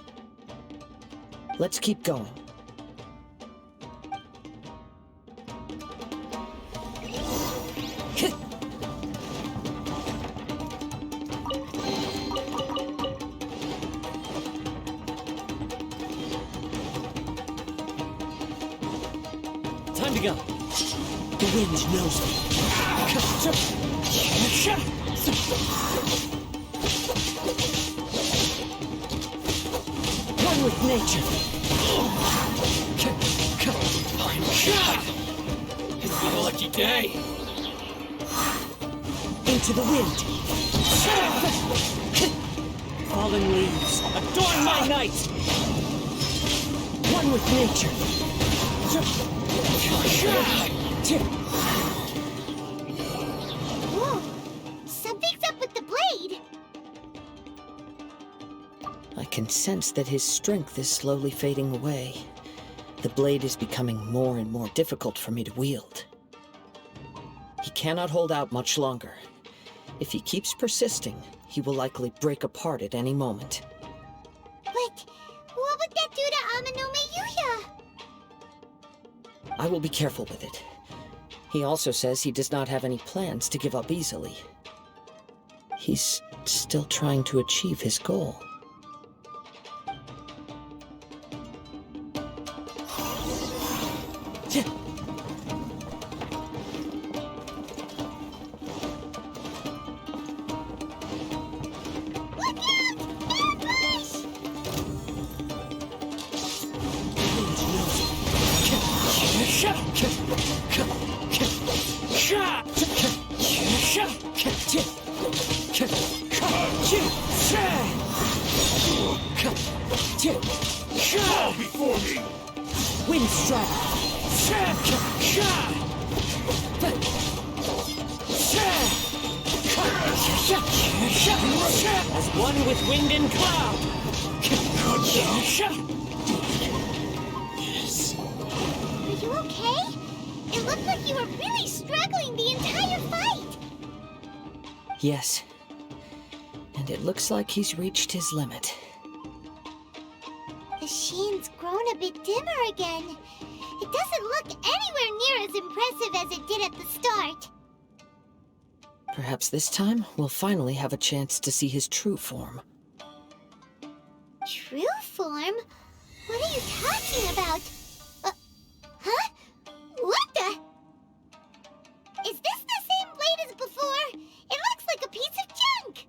Let's keep going. Time to go. The wind knows me. One with nature. It's been a lucky day. Into the wind. Fallen leaves, adorn my night. One with nature. Whoa! Something's up with the blade! I can sense that his strength is slowly fading away. The blade is becoming more and more difficult for me to wield. He cannot hold out much longer. If he keeps persisting, he will likely break apart at any moment. But what would that do to Amenoma Tougo? I will be careful with it. He also says he does not have any plans to give up easily. He's still trying to achieve his goal. Fall before me! Wind strike! As one with wind and cloud. Are you okay? It looked like you were really struggling the entire fight! Yes. And it looks like he's reached his limit. The shine's grown a bit dimmer again. It doesn't look anywhere near as impressive as it did at the start. Perhaps this time, we'll finally have a chance to see his true form. True form? What are you talking about? Huh? What the? Is this the same blade as before? It looks like a piece of junk!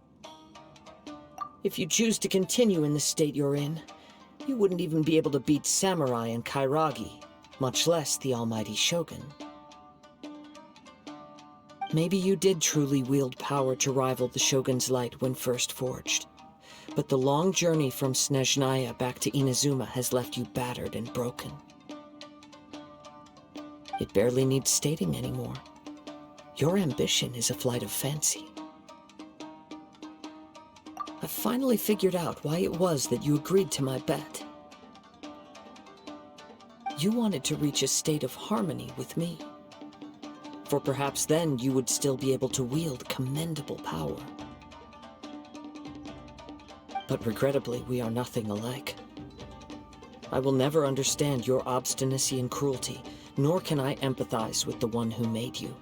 If you choose to continue in the state you're in, you wouldn't even be able to beat Samurai and Kairagi, much less the almighty Shogun. Maybe you did truly wield power to rival the Shogun's light when first forged, but the long journey from Snezhnaya back to Inazuma has left you battered and broken. It barely needs stating anymore. Your ambition is a flight of fancy. I've finally figured out why it was that you agreed to my bet. You wanted to reach a state of harmony with me. for perhaps then you would still be able to wield commendable power. But regrettably, we are nothing alike. I will never understand your obstinacy and cruelty, nor can I empathize with the one who made you.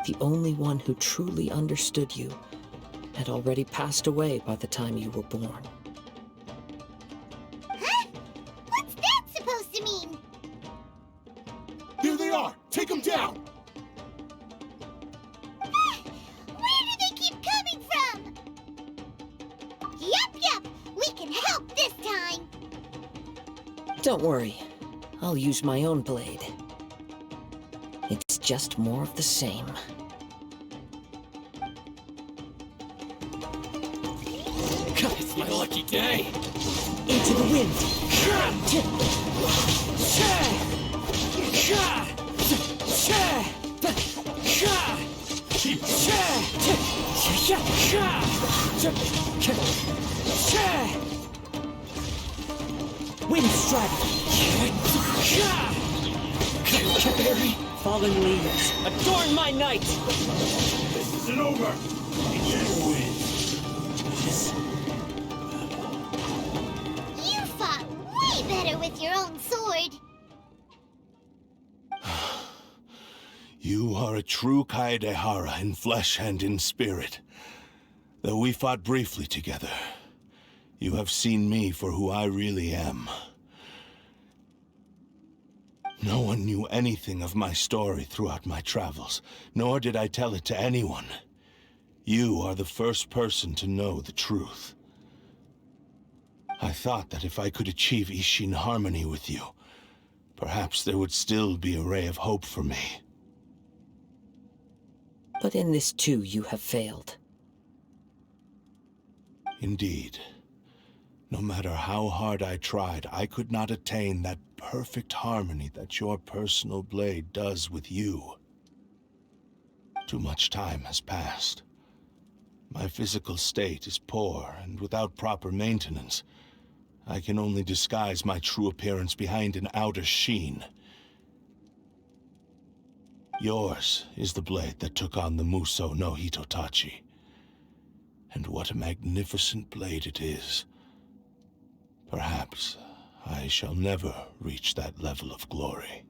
The only one who truly understood you had already passed away by the time you were born. Huh? What's that supposed to mean? Here they are! Take them down! Where do they keep coming from? Yup, we can help this time. Don't worry, I'll use my own blade. It's just more of the same. It's my lucky day. Into the wind! Wind strike! Fallen leaves, adorn my night! This isn't over! You fought way better with your own sword. You are a true Kaedehara in flesh and in spirit. Though we fought briefly together, you have seen me for who I really am. No one knew anything of my story throughout my travels, nor did I tell it to anyone. You are the first person to know the truth. I thought that if I could achieve Isshin harmony with you, perhaps there would still be a ray of hope for me. But in this too you have failed. Indeed. No matter how hard I tried, I could not attain that perfect harmony that your personal blade does with you. Too much time has passed. My physical state is poor, and without proper maintenance, I can only disguise my true appearance behind an outer sheen. Yours is the blade that took on the Muso no Hitotachi. And what a magnificent blade it is. Perhaps I shall never reach that level of glory.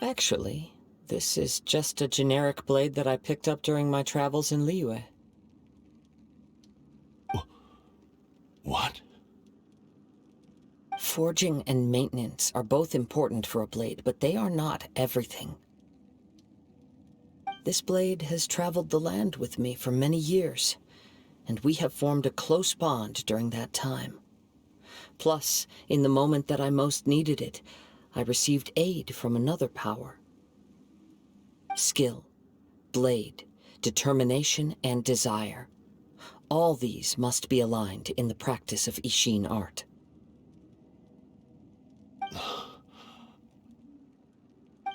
Actually, this is just a generic blade that I picked up during my travels in Liyue. What? Forging and maintenance are both important for a blade, but they are not everything. This blade has traveled the land with me for many years, and we have formed a close bond during that time. Plus, in the moment that I most needed it, I received aid from another power. Skill, blade, determination, and desire. All these must be aligned in the practice of Isshin art.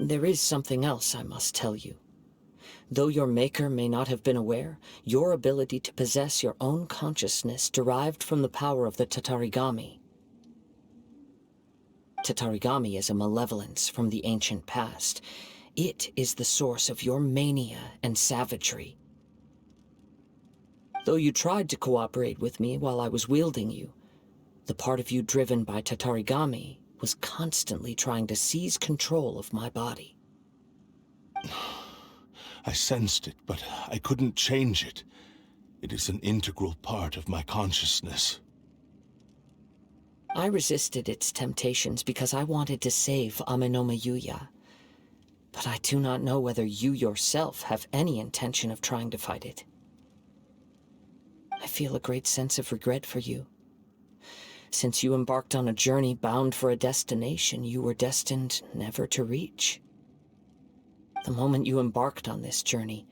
There is something else I must tell you. Though your maker may not have been aware, your ability to possess your own consciousness derived from the power of the Tatarigami. Tatarigami is a malevolence from the ancient past. It is the source of your mania and savagery. Though you tried to cooperate with me while I was wielding you, the part of you driven by Tatarigami was constantly trying to seize control of my body. I sensed it, but I couldn't change it. It is an integral part of my consciousness. I resisted its temptations because I wanted to save Amenoma Yuya. But I do not know whether you yourself have any intention of trying to fight it. I feel a great sense of regret for you. Since you embarked on a journey bound for a destination you were destined never to reach. The moment you embarked on this journey,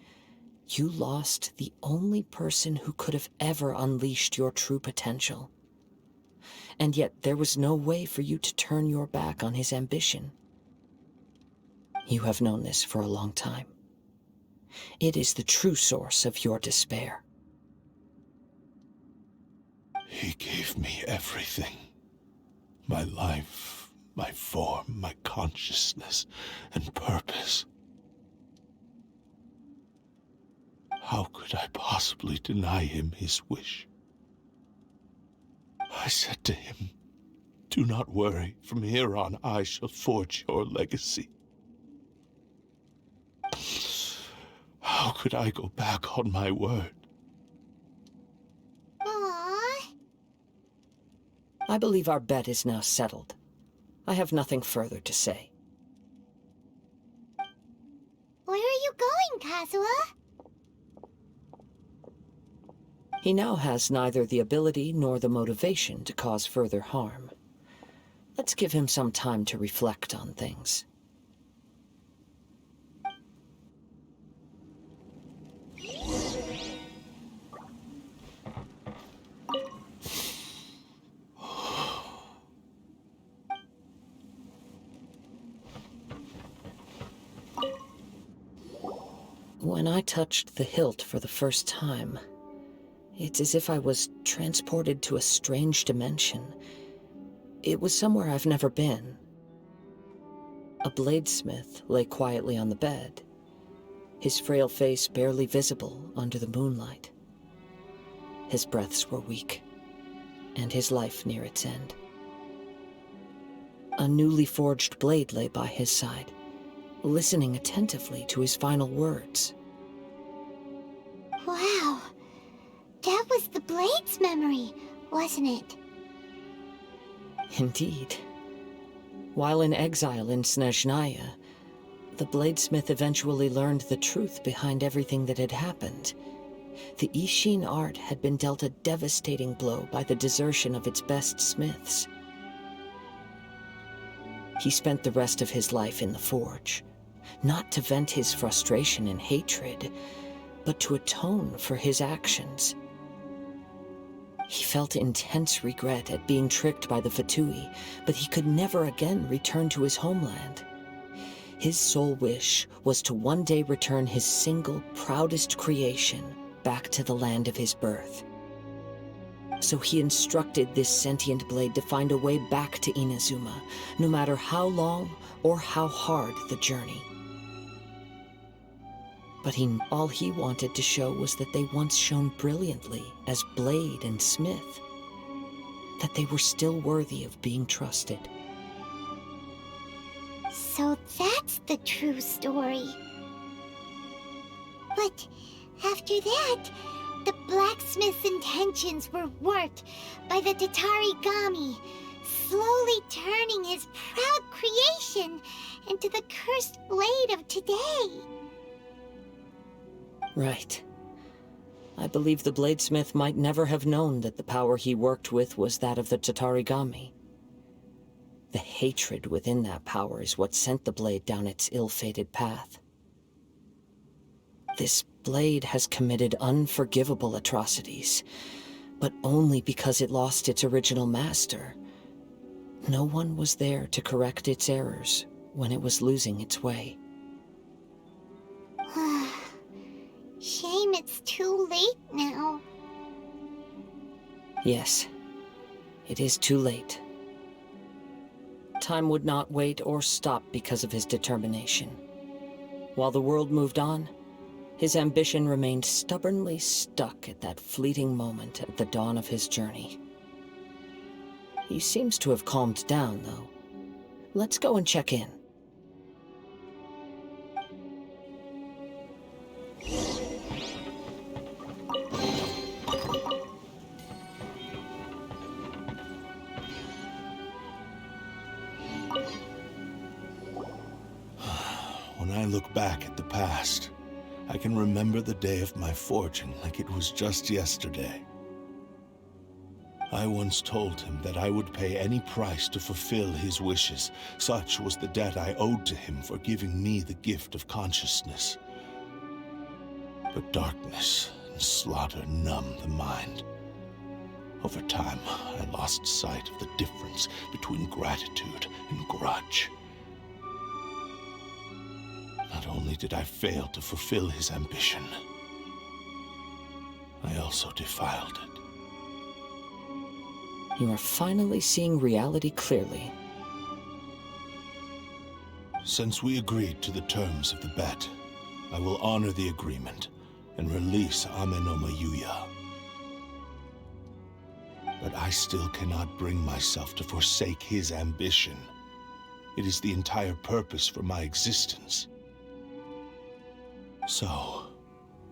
you lost the only person who could have ever unleashed your true potential. And yet there was no way for you to turn your back on his ambition. You have known this for a long time. It is the true source of your despair. He gave me everything. My life, my form, my consciousness, and purpose. How could I possibly deny him his wish? I said to him, "Do not worry, from here on I shall forge your legacy." How could I go back on my word? Aww. I believe our bet is now settled. I have nothing further to say. Where are you going, Kazuha? He now has neither the ability nor the motivation to cause further harm. Let's give him some time to reflect on things. When I touched the hilt for the first time, it's as if I was transported to a strange dimension. It was somewhere I've never been. A bladesmith lay quietly on the bed, his frail face barely visible under the moonlight. His breaths were weak, and his life near its end. A newly forged blade lay by his side, listening attentively to his final words. Wow. That was the blade's memory, wasn't it? Indeed. While in exile in Snezhnaya, the bladesmith eventually learned the truth behind everything that had happened. The Isshin art had been dealt a devastating blow by the desertion of its best smiths. He spent the rest of his life in the forge, not to vent his frustration and hatred, but to atone for his actions. He felt intense regret at being tricked by the Fatui, but he could never again return to his homeland. His sole wish was to one day return his single, proudest creation back to the land of his birth. So he instructed this sentient blade to find a way back to Inazuma, no matter how long or how hard the journey. But all he wanted to show was that they once shone brilliantly as blade and smith, that they were still worthy of being trusted. So that's the true story. But after that, the blacksmith's intentions were worked by the Tatarigami, slowly turning his proud creation into the cursed blade of today. Right. I believe the bladesmith might never have known that the power he worked with was that of the Tatarigami. The hatred within that power is what sent the blade down its ill-fated path. This blade has committed unforgivable atrocities, but only because it lost its original master. No one was there to correct its errors when it was losing its way. Shame it's too late now. Yes, it is too late. Time would not wait or stop because of his determination. While the world moved on, his ambition remained stubbornly stuck at that fleeting moment at the dawn of his journey. He seems to have calmed down, though. Let's go and check in. When I look back at the past, I can remember the day of my forging like it was just yesterday. I once told him that I would pay any price to fulfill his wishes. Such was the debt I owed to him for giving me the gift of consciousness. But darkness and slaughter numbed the mind. Over time, I lost sight of the difference between gratitude and grudge. Not only did I fail to fulfill his ambition, I also defiled it. You are finally seeing reality clearly. Since we agreed to the terms of the bet, I will honor the agreement and release Amenoma Yuya. But I still cannot bring myself to forsake his ambition. It is the entire purpose for my existence. So,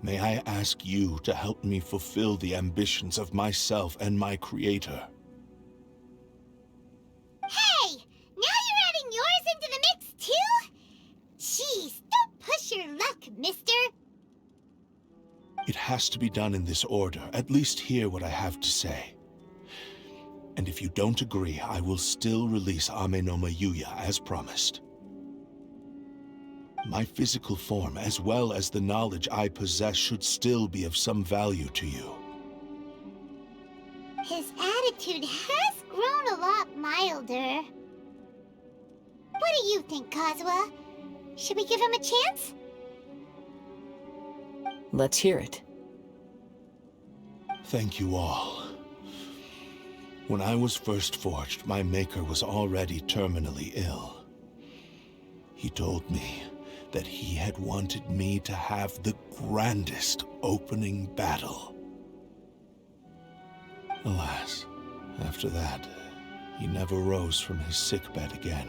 may I ask you to help me fulfill the ambitions of myself and my creator? Hey! Now you're adding yours into the mix, too? Jeez, don't push your luck, mister. It has to be done in this order. At least hear what I have to say. And if you don't agree, I will still release Amenoma Yuya as promised. My physical form, as well as the knowledge I possess, should still be of some value to you. His attitude has grown a lot milder. What do you think, Kazuha? Should we give him a chance? Let's hear it. Thank you all. When I was first forged, my maker was already terminally ill. He told me that he had wanted me to have the grandest opening battle. Alas, after that, he never rose from his sickbed again.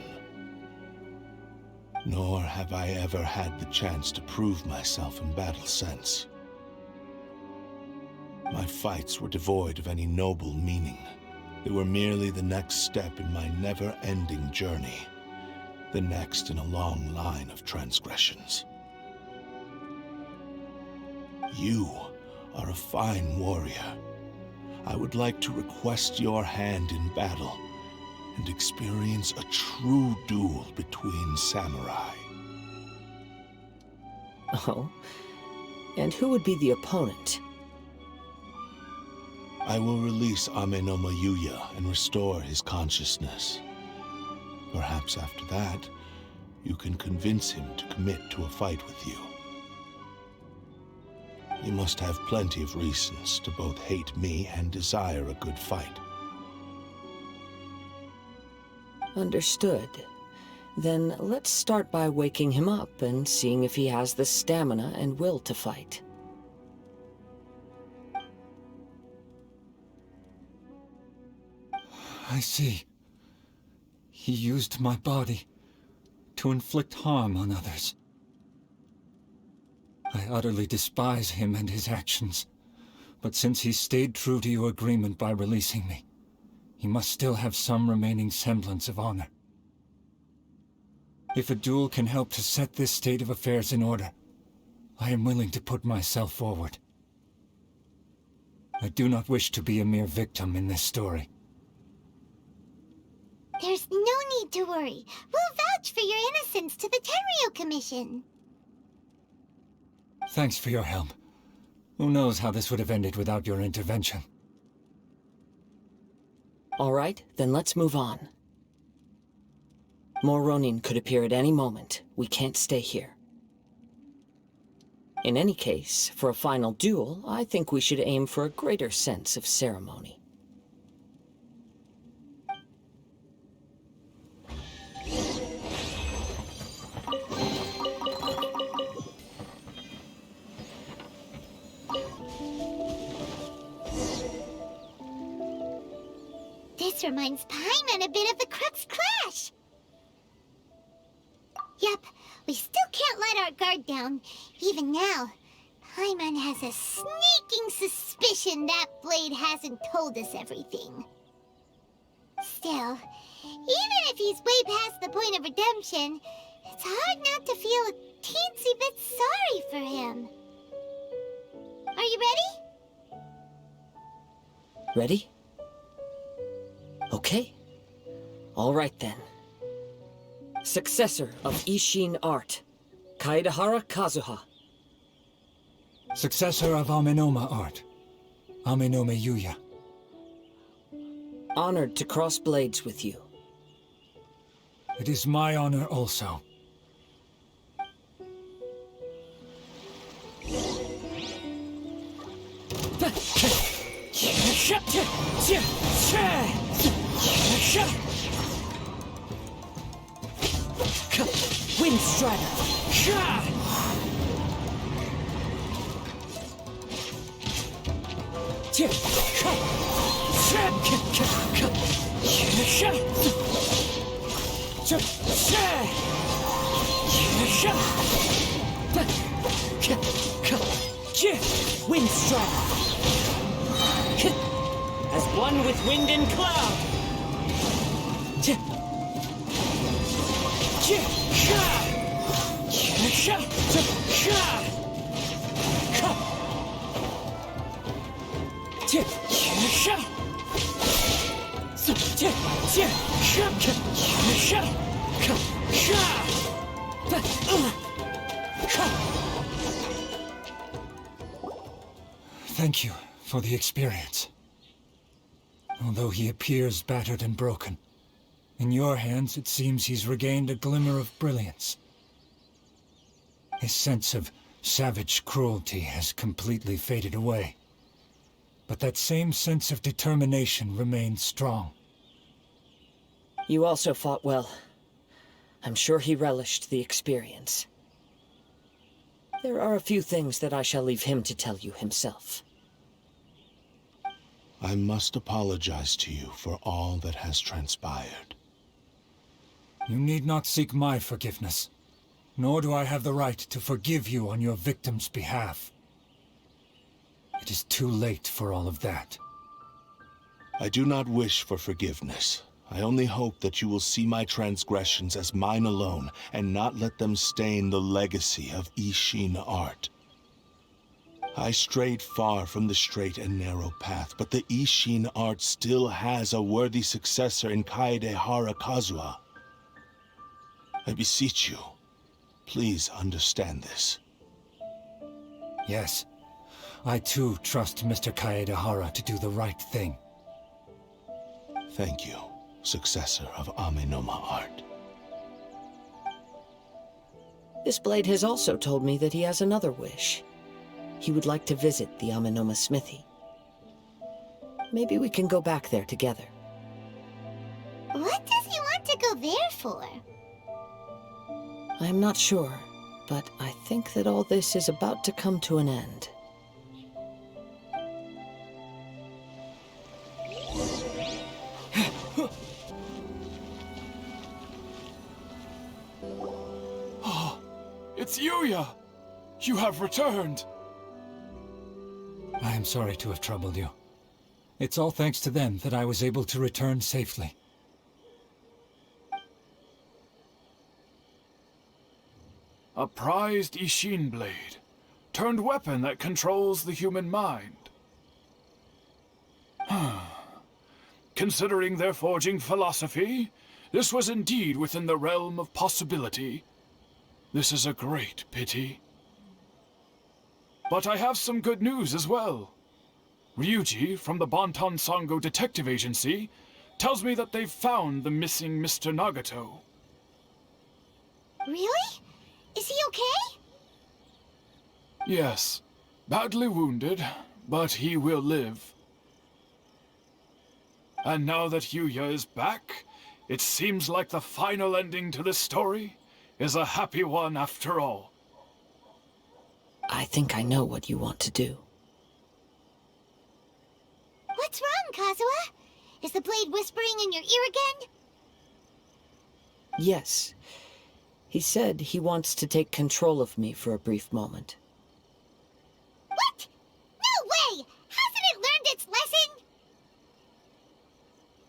Nor have I ever had the chance to prove myself in battle since. My fights were devoid of any noble meaning. They were merely the next step in my never-ending journey, the next in a long line of transgressions. You are a fine warrior. I would like to request your hand in battle and experience a true duel between samurai. Oh? And who would be the opponent? I will release Amenoma Yuya and restore his consciousness. Perhaps after that, you can convince him to commit to a fight with you. You must have plenty of reasons to both hate me and desire a good fight. Understood. Then let's start by waking him up and seeing if he has the stamina and will to fight. I see. He used my body to inflict harm on others. I utterly despise him and his actions, but since he stayed true to your agreement by releasing me, he must still have some remaining semblance of honor. If a duel can help to set this state of affairs in order, I am willing to put myself forward. I do not wish to be a mere victim in this story. There's no need to worry. We'll vouch for your innocence to the Tenryou Commission. Thanks for your help. Who knows how this would have ended without your intervention? All right, then let's move on. More Rounin could appear at any moment. We can't stay here. In any case, for a final duel, I think we should aim for a greater sense of ceremony. This reminds Paimon a bit of the Crux clash. Yep, we still can't let our guard down. Even now, Paimon has a sneaking suspicion that blade hasn't told us everything. Still, even if he's way past the point of redemption, it's hard not to feel a teensy bit sorry for him. Are you ready? Ready? Okay. All right then. Successor of Isshin art, Kaedahara Kazuha. Successor of Amenoma art, Amenoma Yuya. Honored to cross blades with you. It is my honor also. Wind Strider! Wind Strider! As one with wind and cloud! Thank you for the experience. Although he appears battered and broken, in your hands it seems he's regained a glimmer of brilliance. His sense of savage cruelty has completely faded away. But that same sense of determination remains strong. You also fought well. I'm sure he relished the experience. There are a few things that I shall leave him to tell you himself. I must apologize to you for all that has transpired. You need not seek my forgiveness, nor do I have the right to forgive you on your victim's behalf. It is too late for all of that. I do not wish for forgiveness. I only hope that you will see my transgressions as mine alone, and not let them stain the legacy of Isshin art. I strayed far from the straight and narrow path, but the Isshin art still has a worthy successor in Kaedehara Kazuha. I beseech you, please understand this. Yes, I too trust Mr. Kaedehara to do the right thing. Thank you, successor of Amenoma art. This blade has also told me that he has another wish. He would like to visit the Amenomas smithy. Maybe we can go back there together. What does he want to go there for? I'm not sure, but I think that all this is about to come to an end. It's Yuya! You have returned! I am sorry to have troubled you. It's all thanks to them that I was able to return safely. A prized Isshin blade, turned weapon that controls the human mind. Considering their forging philosophy, this was indeed within the realm of possibility. This is a great pity. But I have some good news as well. Ryuuji, from the Bonton Sango Detective Agency, tells me that they've found the missing Mr. Nagato. Really? Is he okay? Yes, badly wounded, but he will live. And now that Yuya is back, it seems like the final ending to this story is a happy one after all. I think I know what you want to do. What's wrong, Kazuha? Is the blade whispering in your ear again? Yes. He said he wants to take control of me for a brief moment. What? No way! Hasn't it learned its lesson?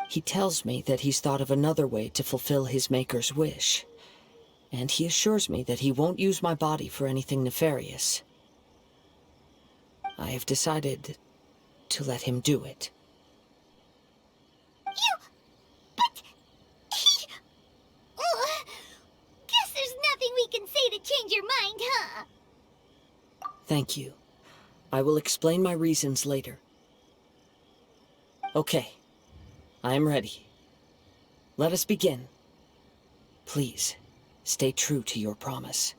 He tells me that he's thought of another way to fulfill his maker's wish. And he assures me that he won't use my body for anything nefarious. I have decided to let him do it. But... Guess there's nothing we can say to change your mind, huh? Thank you. I will explain my reasons later. Okay. I am ready. Let us begin. Please, stay true to your promise.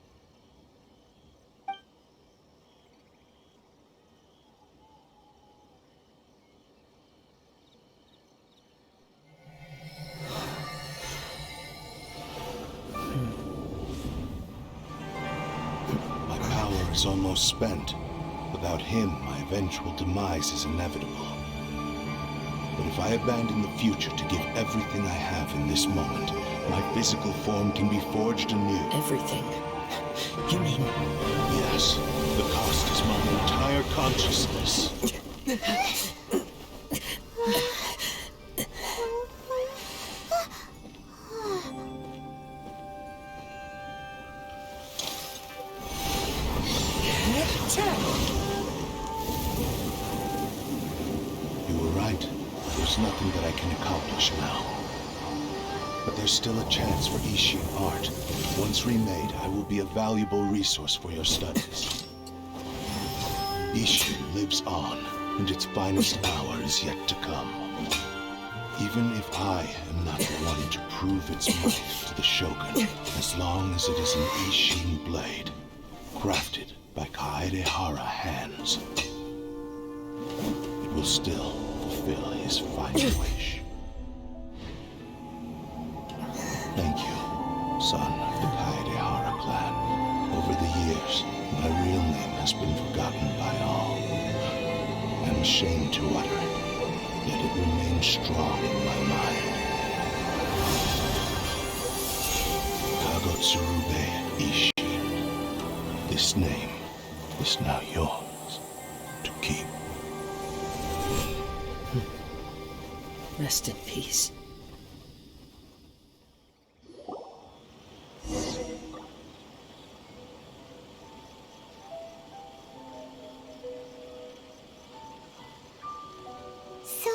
power is almost spent. Without him, my eventual demise is inevitable. But if I abandon the future to give everything I have in this moment, my physical form can be forged anew. Everything? You mean... Yes. The cost is my entire consciousness. You were right. There's nothing that I can accomplish now. But there's still a chance for Isshin art. Once remade, I will be a valuable resource for your studies. Isshin lives on, and its finest hour is yet to come. Even if I am not the one to prove its might to the Shogun, as long as it is an Isshin blade, crafted by Kaedehara hands, it will still fulfill his final wish. Thank you, son of the Kaedehara clan. Over the years, my real name has been forgotten by all. I'm ashamed to utter it, yet it remains strong in my mind. Kagotsurube Isshin. This name is now yours to keep. Rest in peace. So,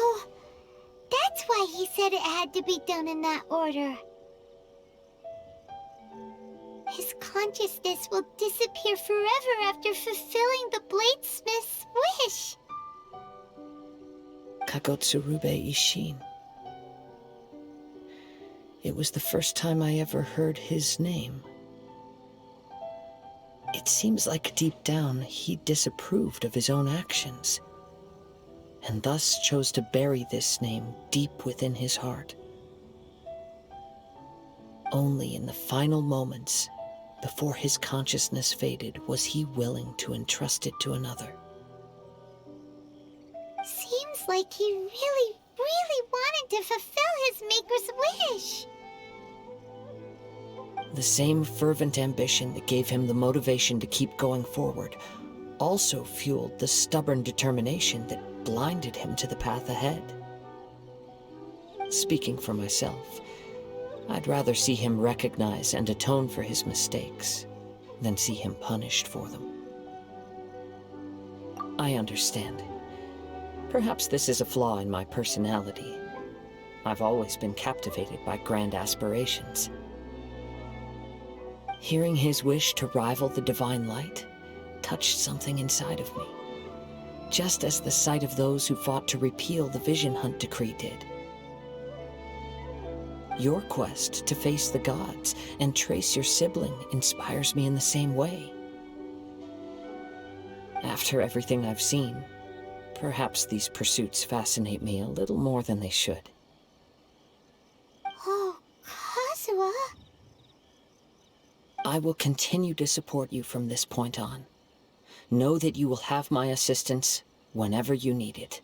that's why he said it had to be done in that order. His consciousness will disappear forever after fulfilling the bladesmith's wish. Kagotsurube Isshin. It was the first time I ever heard his name. It seems like deep down he disapproved of his own actions, and thus chose to bury this name deep within his heart. Only in the final moments, before his consciousness faded, was he willing to entrust it to another. Seems like he really, really wanted to fulfill his maker's wish. The same fervent ambition that gave him the motivation to keep going forward also fueled the stubborn determination that blinded him to the path ahead. Speaking for myself, I'd rather see him recognize and atone for his mistakes than see him punished for them. I understand. Perhaps this is a flaw in my personality. I've always been captivated by grand aspirations. Hearing his wish to rival the divine light touched something inside of me, just as the sight of those who fought to repeal the Vision Hunt decree did. Your quest to face the gods and trace your sibling inspires me in the same way. After everything I've seen, perhaps these pursuits fascinate me a little more than they should. Oh, Kazuha. I will continue to support you from this point on. Know that you will have my assistance whenever you need it.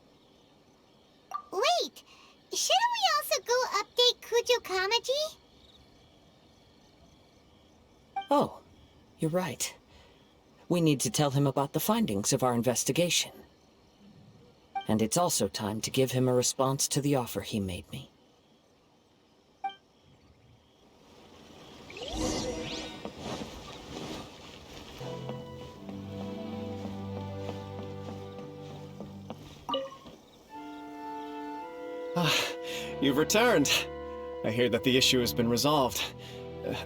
Wait, shouldn't we also go update Kujo Kamaji? Oh, you're right. We need to tell him about the findings of our investigation. And it's also time to give him a response to the offer he made me. You've returned. I hear that the issue has been resolved.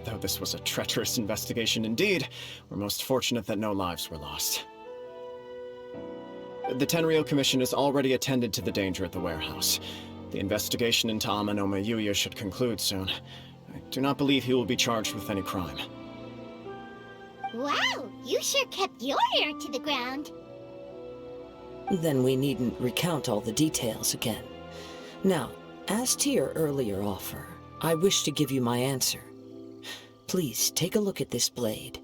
Though this was a treacherous investigation indeed, we're most fortunate that no lives were lost. The Tenryou Commission has already attended to the danger at the warehouse. The investigation into Amenoma Tougo should conclude soon. I do not believe he will be charged with any crime. Wow, you sure kept your ear to the ground. Then we needn't recount all the details again. Now, as to your earlier offer, I wish to give you my answer. Please take a look at this blade.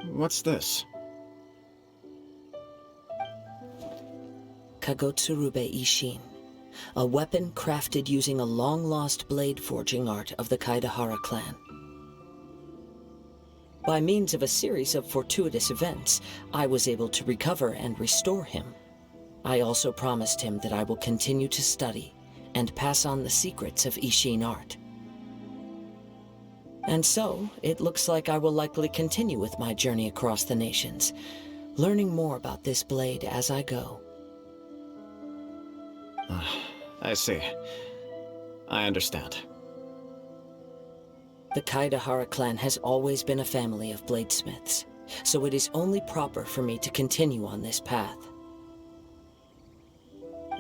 What's this? Kagotsurube Isshin, a weapon crafted using a long-lost blade forging art of the Kaedahara clan. By means of a series of fortuitous events, I was able to recover and restore him. I also promised him that I will continue to study and pass on the secrets of Isshin art. And so, it looks like I will likely continue with my journey across the nations, learning more about this blade as I go. I see. I understand. The Kaedahara clan has always been a family of bladesmiths, so it is only proper for me to continue on this path.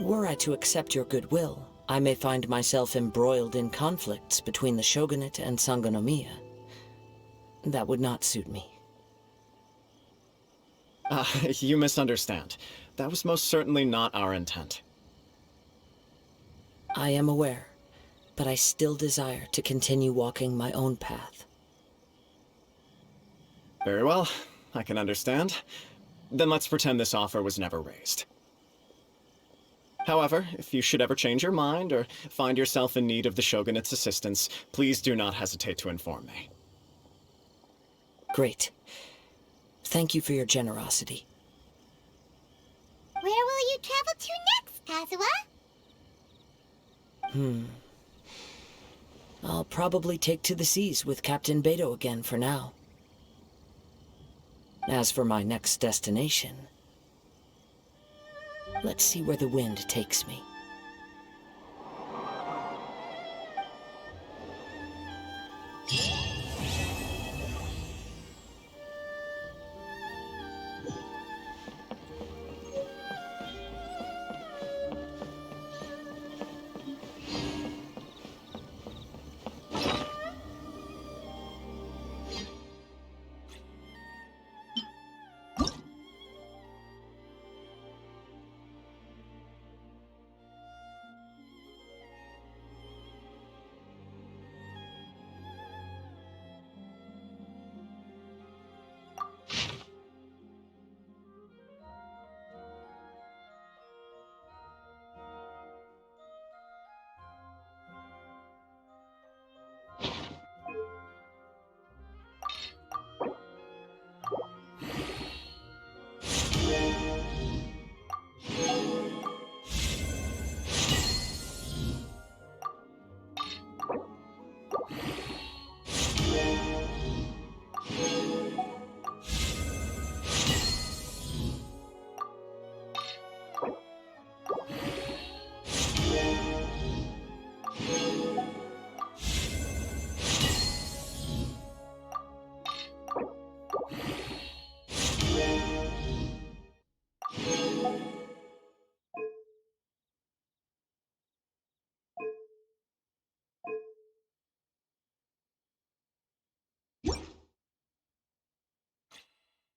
Were I to accept your goodwill, I may find myself embroiled in conflicts between the shogunate and Sangonomiya. That would not suit me. You misunderstand. That was most certainly not our intent. I am aware, but I still desire to continue walking my own path. Very well, I can understand. Then let's pretend this offer was never raised. However, if you should ever change your mind or find yourself in need of the Shogunate's assistance, please do not hesitate to inform me. Great. Thank you for your generosity. Where will you travel to next, Kazuha? I'll probably take to the seas with Captain Beto again for now. As for my next destination, let's see where the wind takes me.